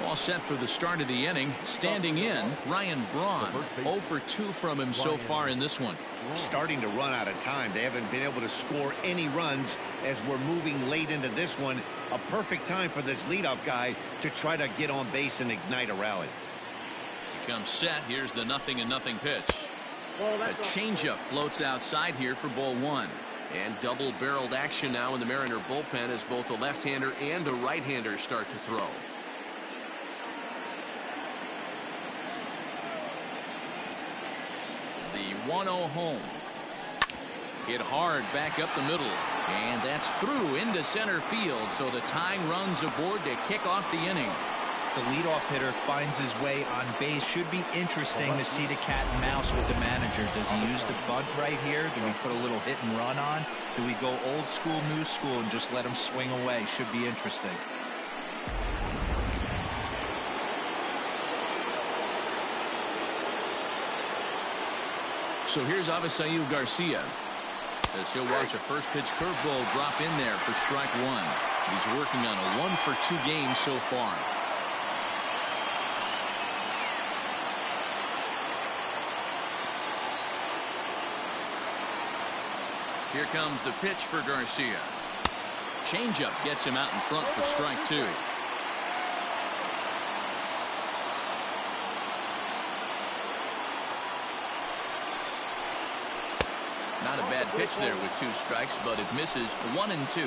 All set for the start of the inning. Standing in, Ryan Braun. 0 for 2 from him so far in this one. Starting to run out of time. They haven't been able to score any runs as we're moving late into this one. A perfect time for this leadoff guy to try to get on base and ignite a rally. He comes set. Here's the 0-0 pitch. A changeup floats outside here for ball 1. And double-barreled action now in the Mariner bullpen as both a left-hander and a right-hander start to throw. The 1-0 home. Hit hard back up the middle. And that's through into center field. So the tying runs aboard to kick off the inning. The leadoff hitter finds his way on base. Should be interesting to see the cat and mouse with the manager. Does he use the bunt right here? Do we put a little hit and run on? Do we go old school, new school, and just let him swing away? Should be interesting. So here's Avisail Garcia. As he'll watch a first pitch curveball drop in there for strike 1. He's working on a 1 for 2 game so far. Here comes the pitch for Garcia. Changeup gets him out in front for strike 2. Not a bad pitch there with 2 strikes, but it misses 1 and 2.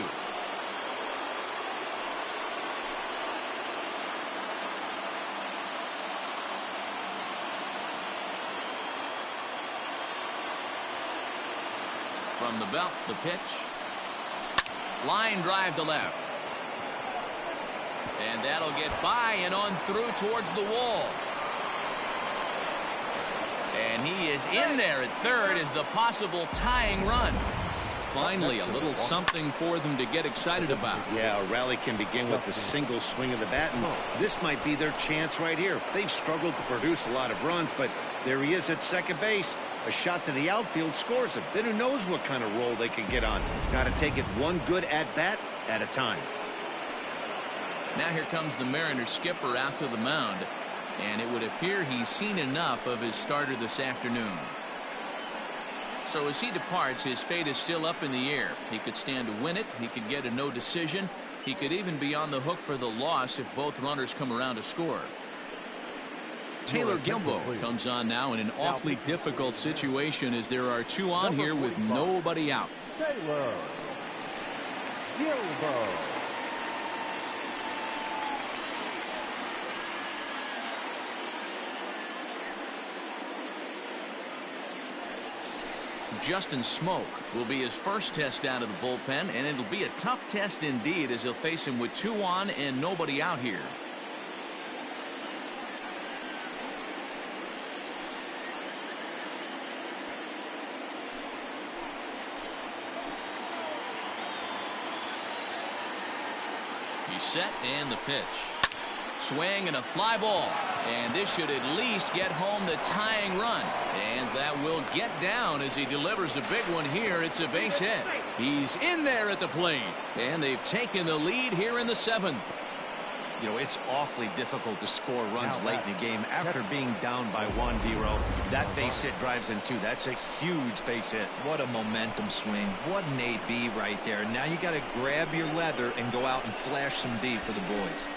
From the belt, the pitch. Line drive to left. And that'll get by and on through towards the wall. And he is in there at third as the possible tying run. Finally, a little something for them to get excited about. Yeah, a rally can begin with a single swing of the bat, and this might be their chance right here. They've struggled to produce a lot of runs, but there he is at second base. A shot to the outfield scores him. Then who knows what kind of role they can get on. Got to take it one good at-bat at a time. Now here comes the Mariners skipper out to the mound. And it would appear he's seen enough of his starter this afternoon. So as he departs, his fate is still up in the air. He could stand to win it. He could get a no decision. He could even be on the hook for the loss if both runners come around to score. Taylor Gilbo comes on now in an awfully difficult situation as there are 2 on here with nobody out. Taylor Gilbo. Justin Smoke will be his first test out of the bullpen, and it'll be a tough test indeed as he'll face him with 2 on and nobody out here. He's set and the pitch. Swing and a fly ball. And this should at least get home the tying run. And that will get down as he delivers a big one here. It's a base hit. He's in there at the plate. And they've taken the lead here in the 7th. You know, it's awfully difficult to score runs late in the game after being down by 1, D-Row. That base hit drives in 2. That's a huge base hit. What a momentum swing. What an AB right there. Now you got to grab your leather and go out and flash some D for the boys.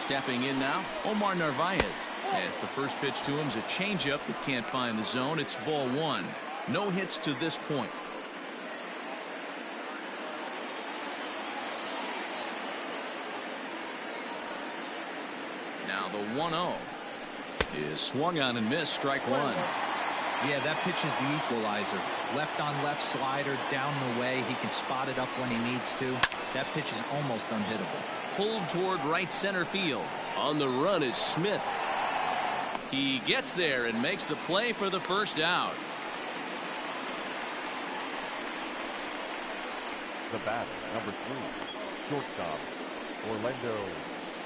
Stepping in now, Omar Narvaez. As the first pitch to him is a changeup that can't find the zone. It's ball 1. No hits to this point. Now the 1-0 is swung on and missed. Strike 1. Yeah, that pitch is the equalizer. Left on left slider down the way. He can spot it up when he needs to. That pitch is almost unhittable. Pulled toward right center field. On the run is Smith. He gets there and makes the play for the first out. The batter, number 3, shortstop, Orlando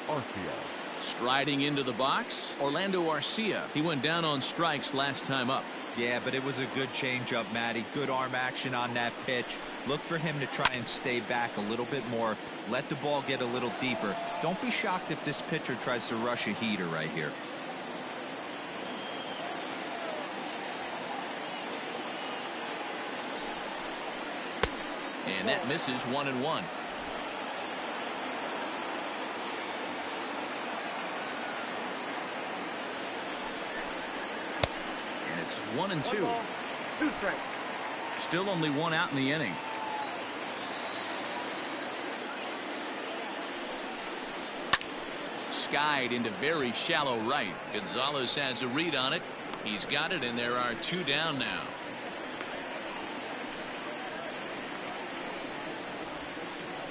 Arcia. Striding into the box, Orlando Arcia. He went down on strikes last time up. Yeah, but it was a good changeup, Matty. Good arm action on that pitch. Look for him to try and stay back a little bit more. Let the ball get a little deeper. Don't be shocked if this pitcher tries to rush a heater right here. And that misses 1-1. And it's 1-2. 2 strikes. Still only one out in the inning. Skied into very shallow right. Gonzalez has a read on it. He's got it, and there are 2 down now.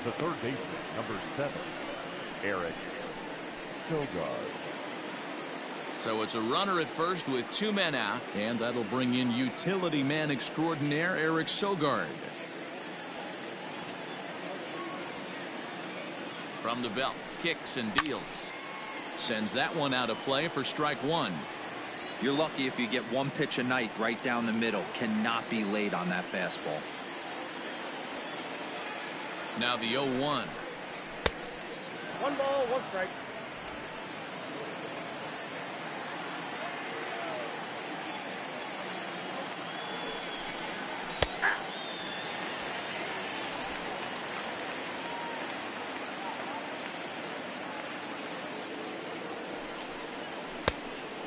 The third baseman, number 7, Eric Sogard. So it's a runner at first with 2 men out, and that'll bring in utility man extraordinaire Eric Sogard. From the belt, kicks and deals. Sends that one out of play for strike 1. You're lucky if you get 1 pitch a night right down the middle. Cannot be late on that fastball. Now the 0-1. 1 ball, 1 strike.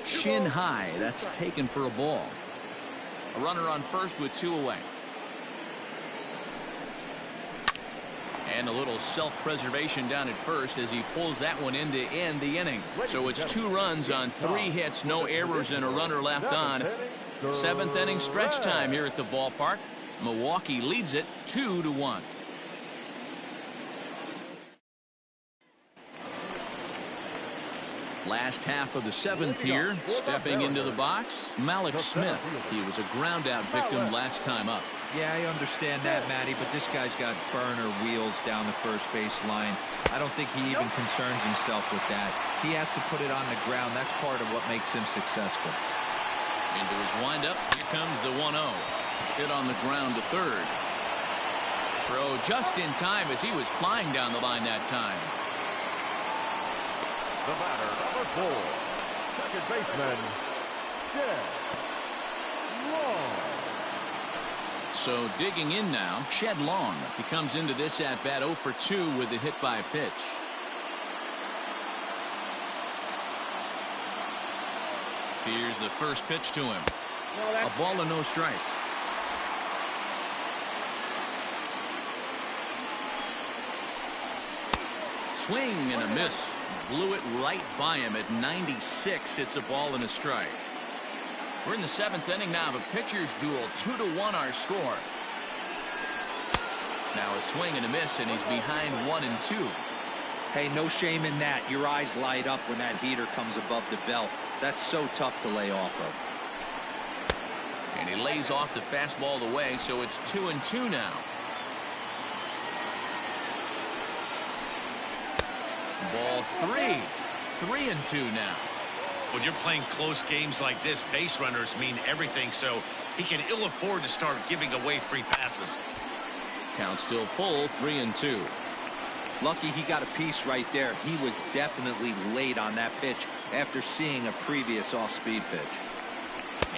Shin high. That's taken for a ball. A runner on first with 2 away. And a little self-preservation down at first as he pulls that one in to end the inning. So it's 2 runs on 3 hits, no errors, and a runner left on. 7th inning stretch time here at the ballpark. Milwaukee leads it 2-1. Last half of the 7th here, stepping into the box, Malik Smith. He was a ground-out victim last time up. Yeah, I understand that, Matty, but this guy's got burner wheels down the first base line. I don't think he even concerns himself with that. He has to put it on the ground. That's part of what makes him successful. Into his windup, here comes the 1-0. Hit on the ground to third. Throw just in time as he was flying down the line that time. The batter, number 4, second baseman, Shed Long. So digging in now, Shed Long. He comes into this at bat 0 for 2 with the hit by pitch. Here's the first pitch to him. A ball and no strikes. Swing and a miss. Blew it right by him at 96. It's a ball and a strike. We're in the 7th inning now of a pitcher's duel. 2-1 our score. Now a swing and a miss, and he's behind 1-2. Hey, no shame in that. Your eyes light up when that heater comes above the belt. That's so tough to lay off of. And he lays off the fastball away, so it's 2-2 now. Ball 3. 3-2 now. When you're playing close games like this, base runners mean everything, so he can ill afford to start giving away free passes. Count still full, 3-2. Lucky he got a piece right there. He was definitely late on that pitch after seeing a previous off-speed pitch.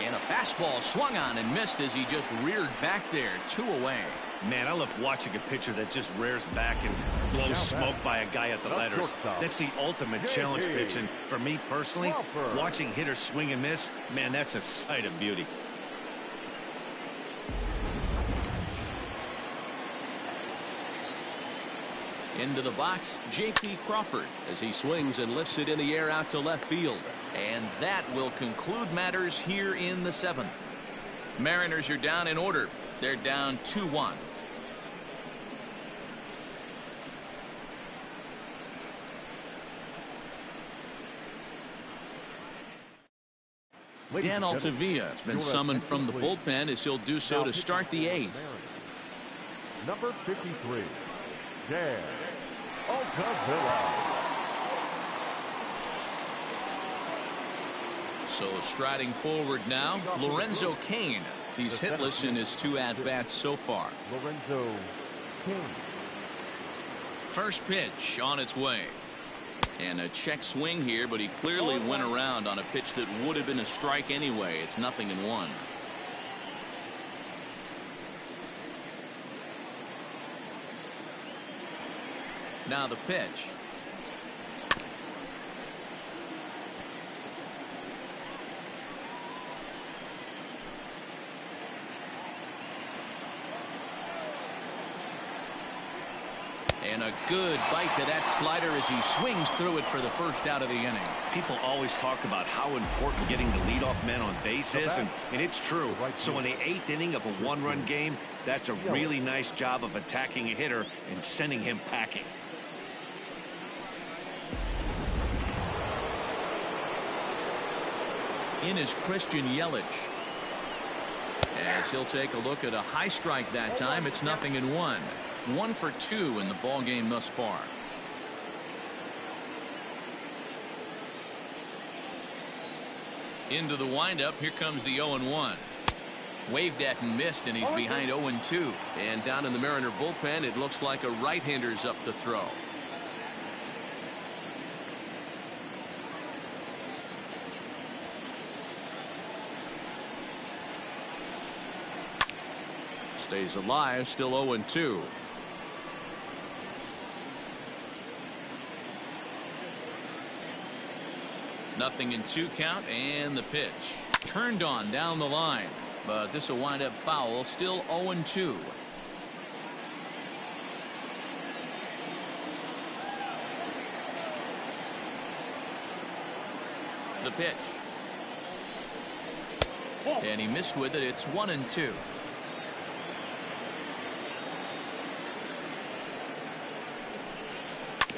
And a fastball swung on and missed as he just reared back there. 2 away. Man, I love watching a pitcher that just rears back and blows smoke by a guy at the letters. That's the ultimate challenge pitch, and for me personally, watching hitters swing and miss, man, that's a sight of beauty. Into the box, J.P. Crawford as he swings and lifts it in the air out to left field. And that will conclude matters here in the 7th. Mariners are down in order. They're down 2-1. Dan Altavilla has been summoned from the bullpen as he'll do so to start the 8th. Number 53, Dan Altavilla. So striding forward now, Lorenzo Cain. He's hitless in his 2 at-bats so far. Lorenzo Cain. First pitch on its way. And a check swing here, but he clearly went around on a pitch that would have been a strike anyway. It's 0-1. Now the pitch. And a good bite to that slider as he swings through it for the first out of the inning. People always talk about how important getting the leadoff man on base is, and it's true. So in the 8th inning of a 1-run game, that's a really nice job of attacking a hitter and sending him packing. In is Christian Yelich. As he'll take a look at a high strike that time. It's 0-1. 1 for 2 in the ball game thus far. Into the windup. Here comes the 0-1. Waved at and missed, and he's behind 0-2. And down in the Mariner bullpen, it looks like a right-hander's up to throw. Stays alive, still 0-2. Nothing in 2 count, and the pitch. Turned on down the line, but this will wind up foul, still 0-2. The pitch. And he missed with it. It's 1-2.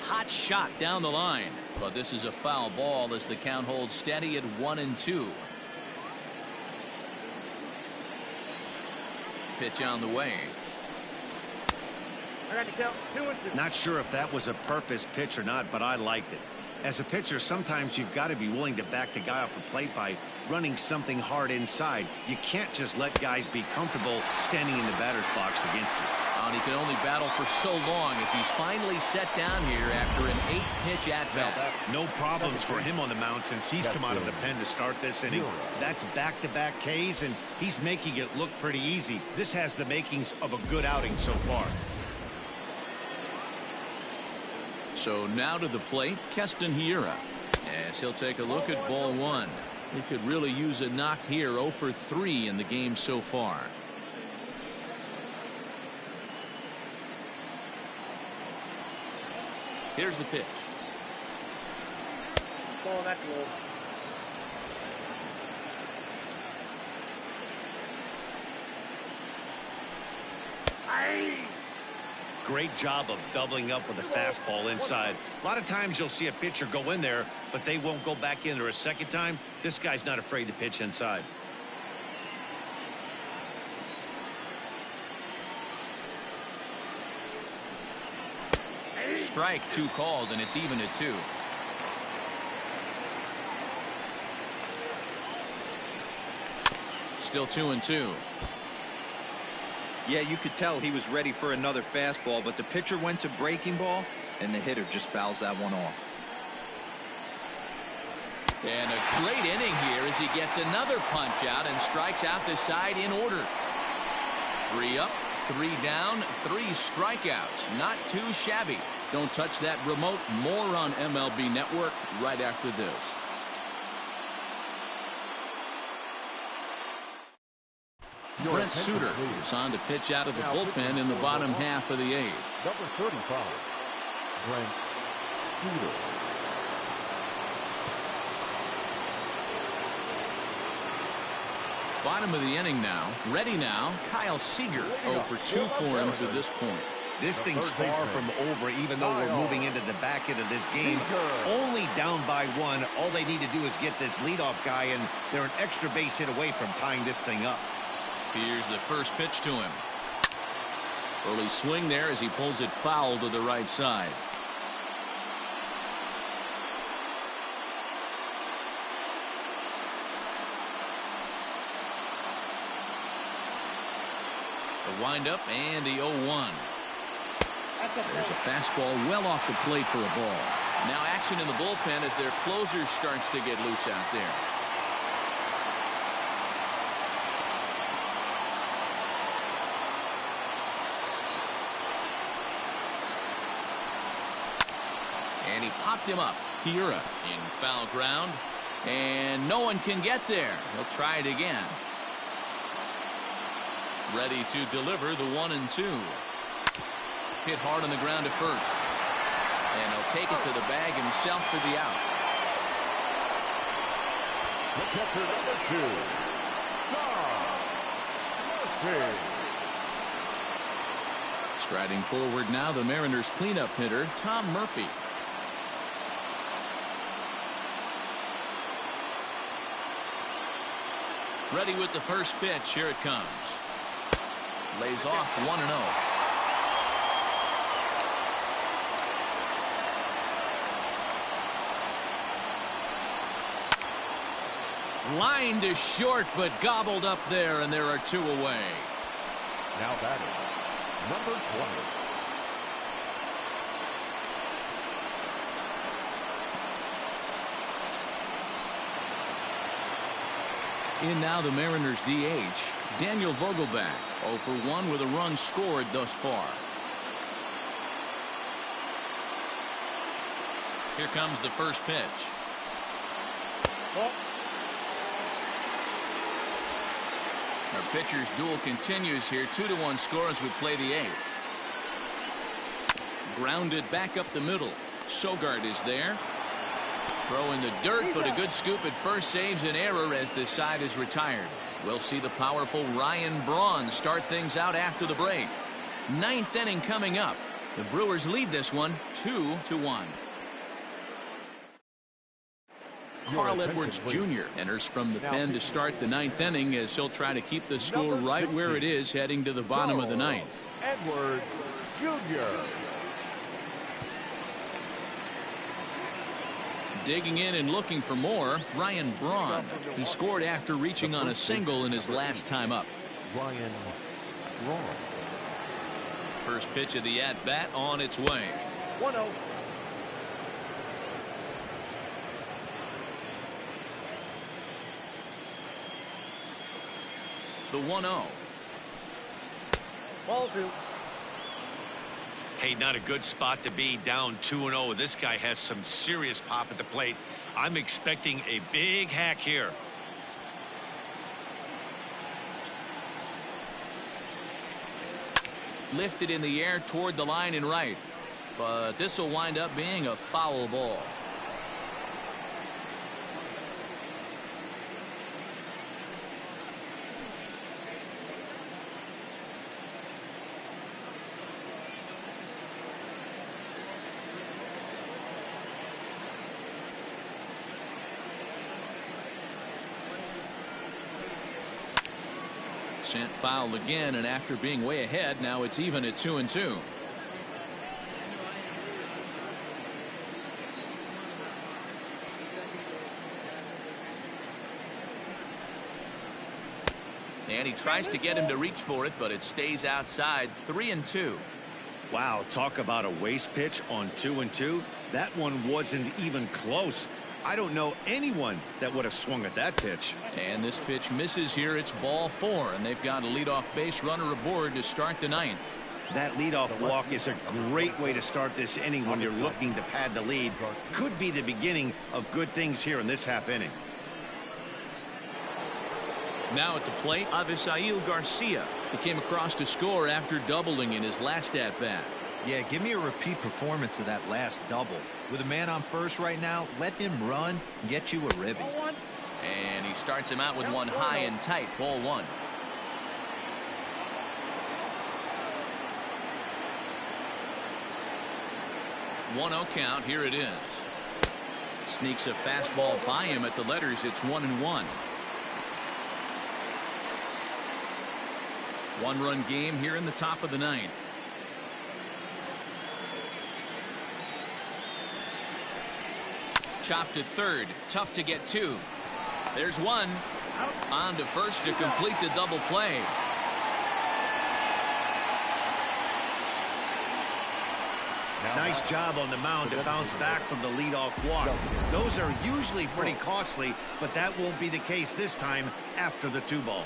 Hot shot down the line, but this is a foul ball as the count holds steady at 1-2. Pitch on the way. I got to count 2-2. Not sure if that was a purpose pitch or not, but I liked it. As a pitcher, sometimes you've got to be willing to back the guy off the plate by running something hard inside. You can't just let guys be comfortable standing in the batter's box against you. And he can only battle for so long as he's finally set down here after an 8-pitch at-bat. No problems for him on the mound since he's come out of the pen to start this inning. That's back-to-back Ks, and he's making it look pretty easy. This has the makings of a good outing so far. So now to the plate, Keston Hiura. As he'll take a look at ball 1. He could really use a knock here. 0 for 3 in the game so far. Here's the pitch. Ball, that's low. Great job of doubling up with a fastball inside. A lot of times you'll see a pitcher go in there, but they won't go back in there a second time. This guy's not afraid to pitch inside. Strike 2 called, and it's even at 2. Still 2-2. Yeah, you could tell he was ready for another fastball, but the pitcher went to breaking ball, and the hitter just fouls that one off. And a great inning here as he gets another punch out and strikes out the side in order. 3 up, 3 down, 3 strikeouts. Not too shabby. Don't touch that remote. More on MLB Network right after this. Brent Suter is on to pitch out of the bullpen in the bottom half of the 8th. Number 35, Brent Suter. Bottom of the inning now. Ready now. Kyle Seager 0 for 2 for him to this point. This thing's far from over, even though we're moving into the back end of this game. Only down by 1. All they need to do is get this leadoff guy, and they're an extra base hit away from tying this thing up. Here's the first pitch to him. Early swing there as he pulls it foul to the right side. The windup and the 0-1. There's a fastball well off the plate for a ball. Now action in the bullpen as their closer starts to get loose out there. And he popped him up. Hiura in foul ground. And no one can get there. He'll try it again. Ready to deliver the 1-2. Hit hard on the ground at first. And he'll take it to the bag himself for the out. The catcher, number 2, Murphy. Striding forward now, the Mariners cleanup hitter, Tom Murphy. Ready with the first pitch. Here it comes. Lays off 1-0. Line to short, but gobbled up there, and there are 2 away. Now batting, number 20. In now the Mariners DH, Daniel Vogelback, 0 for 1 with a run scored thus far. Here comes the first pitch. Our pitcher's duel continues here. 2-1 score as we play the 8th. Grounded back up the middle. Sogard is there. Throw in the dirt, but a good scoop at first saves an error as this side is retired. We'll see the powerful Ryan Braun start things out after the break. 9th inning coming up. The Brewers lead this one 2-1. Carl Edwards Jr. enters from the pen to start the 9th inning as he'll try to keep the score right where it is heading to the bottom of the 9th. Edwards Jr. Digging in and looking for more, Ryan Braun. He scored after reaching on a single in his last time up. Ryan Braun. First pitch of the at-bat on its way. 1-0. The 1-0. Ball 2. Hey, not a good spot to be, down 2-0. This guy has some serious pop at the plate. I'm expecting a big hack here. Lifted in the air toward the line and right. But this will wind up being a foul ball. Sent foul again, and after being way ahead, now it's even at 2-2. And he tries to get him to reach for it, but it stays outside. 3-2. Wow, talk about a waste pitch on 2-2. That one wasn't even close. I don't know anyone that would have swung at that pitch. And this pitch misses here. It's ball 4, and they've got a leadoff base runner aboard to start the 9th. That leadoff walk is a great way to start this inning when you're looking to pad the lead. Could be the beginning of good things here in this half inning. Now at the plate, Avisail Garcia. He came across to score after doubling in his last at-bat. Yeah, give me a repeat performance of that last double. With a man on first right now, let him run and get you a ribby. And he starts him out with one high and tight. Ball 1. One-0 count. Here it is. Sneaks a fastball by him at the letters. It's 1-1. One-run game here in the top of the 9th. Chopped at third. Tough to get to. There's one. On to first to complete the double play. Nice job on the mound to bounce back from the leadoff walk. Those are usually pretty costly, but that won't be the case this time after the 2-ball.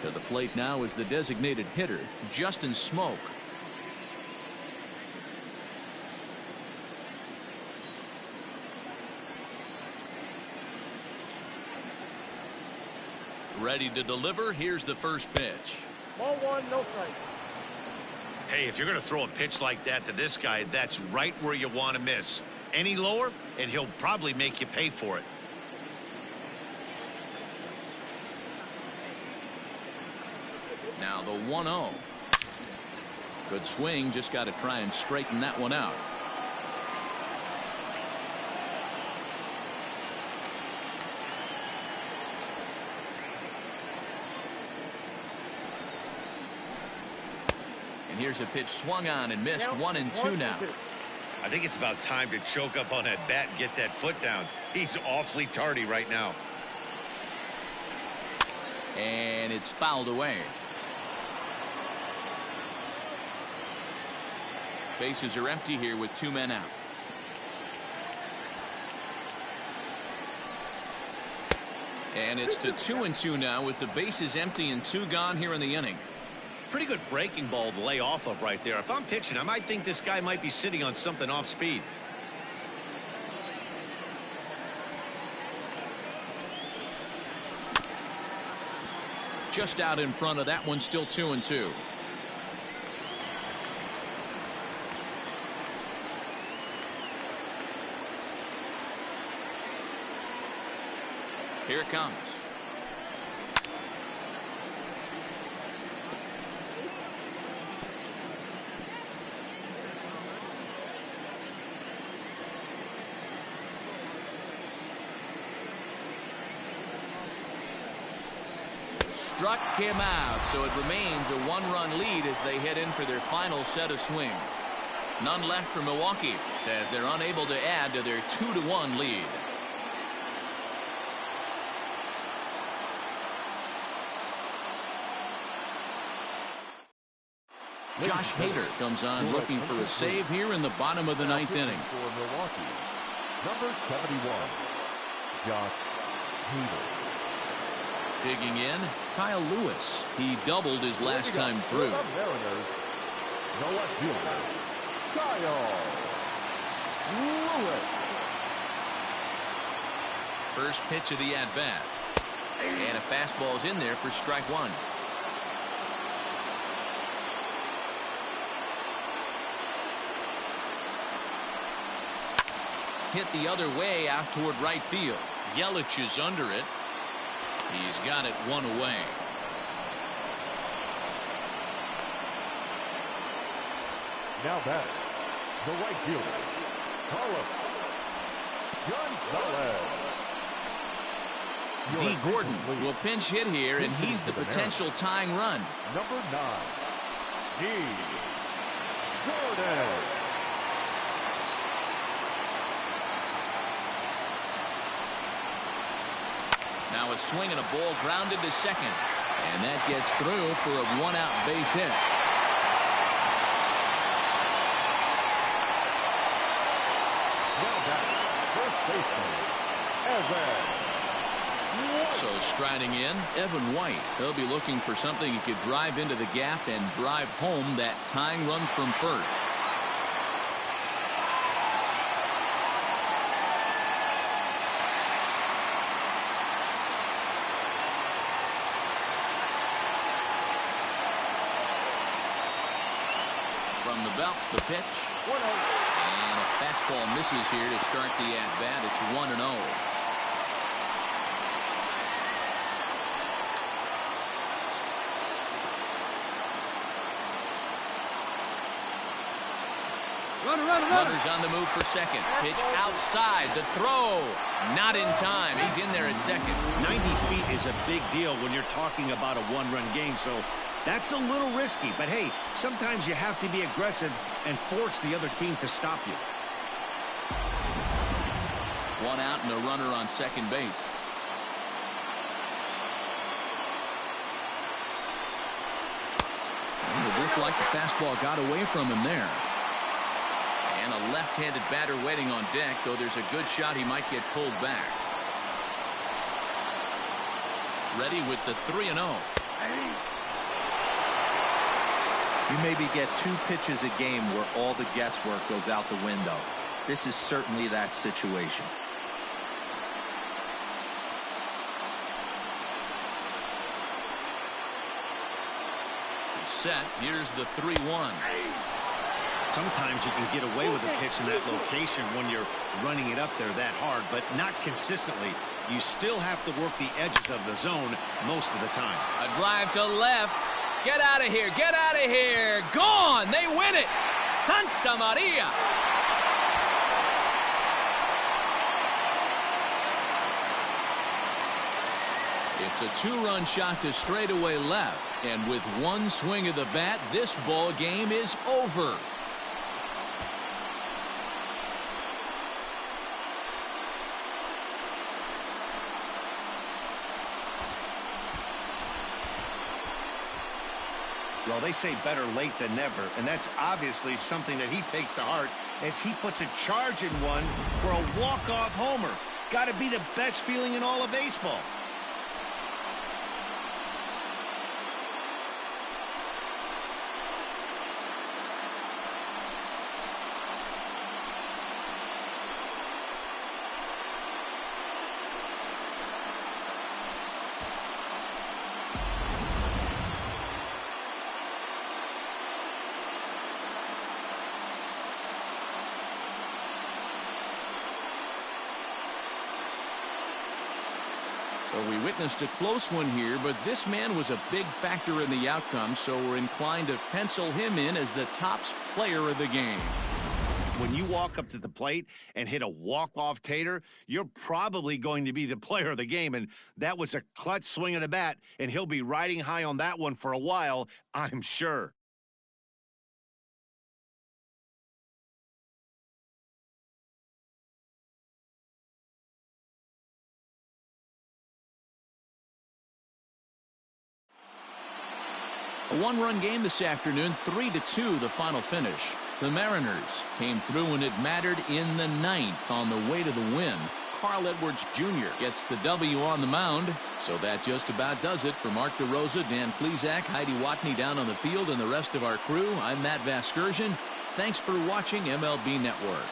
To the plate now is the designated hitter, Justin Smoak. Ready to deliver. Here's the first pitch. Ball 1, no strike. Hey, if you're going to throw a pitch like that to this guy, that's right where you want to miss. Any lower, and he'll probably make you pay for it. Now the 1-0. Good swing, just got to try and straighten that one out. And here's a pitch swung on and missed. 1-2 now. I think it's about time to choke up on that bat and get that foot down. He's awfully tardy right now. And it's fouled away. Bases are empty here with 2 men out. And it's to 2-2 now with the bases empty and 2 gone here in the inning. Pretty good breaking ball to lay off of right there. If I'm pitching, I might think this guy might be sitting on something off speed. Just out in front of that one, still 2-2. Here it comes. Struck him out, so it remains a 1-run lead as they head in for their final set of swings. None left for Milwaukee as they're unable to add to their 2-1 lead. Josh Hader comes on looking for a save here in the bottom of the 9th inning. For Milwaukee, number 71, Josh Hader. Digging in, Kyle Lewis. He doubled his last time through. Mariners, no left fielder, Kyle Lewis. First pitch of the at-bat. And a fastball's in there for strike 1. Hit the other way out toward right field. Yelich is under it. He's got it 1 away. Now back, the right fielder, Carlos Gonzalez. D. Gordon will pinch hit here, and he's the potential tying run. Number 9, D. Gordon. Now a swing and a ball grounded to second. And that gets through for a 1-out base hit. Now back, first baseman, Evan White. So striding in, Evan White. He'll be looking for something he could drive into the gap and drive home that tying run from first. From the belt, the pitch. And a fastball misses here to start the at-bat. It's 1-0. Runners on the move for second. Pitch outside. The throw. Not in time. He's in there at second. 90 feet is a big deal when you're talking about a 1-run game, so that's a little risky. But hey, sometimes you have to be aggressive and force the other team to stop you. One out and a runner on second base. It looked like the fastball got away from him there. And a left-handed batter waiting on deck, though there's a good shot he might get pulled back. Ready with the 3-0. You maybe get 2 pitches a game where all the guesswork goes out the window. This is certainly that situation. Set. Here's the 3-1. Sometimes you can get away with a pitch in that location when you're running it up there that hard, but not consistently. You still have to work the edges of the zone most of the time. A drive to left. Get out of here. Get out of here. Gone. They win it. Santa Maria. It's a 2-run shot to straightaway left. And with one swing of the bat, this ball game is over. Well, they say better late than never, and that's obviously something that he takes to heart as he puts a charge in one for a walk-off homer. Got to be the best feeling in all of baseball. So we witnessed a close one here, but this man was a big factor in the outcome, so we're inclined to pencil him in as the top player of the game. When you walk up to the plate and hit a walk-off tater, you're probably going to be the player of the game, and that was a clutch swing of the bat, and he'll be riding high on that one for a while, I'm sure. A one-run game this afternoon, 3-2 the final finish. The Mariners came through when it mattered in the 9th on the way to the win. Carl Edwards Jr. gets the W on the mound. So that just about does it for Mark DeRosa, Dan Plesac, Heidi Watney down on the field, and the rest of our crew. I'm Matt Vasgersian. Thanks for watching MLB Network.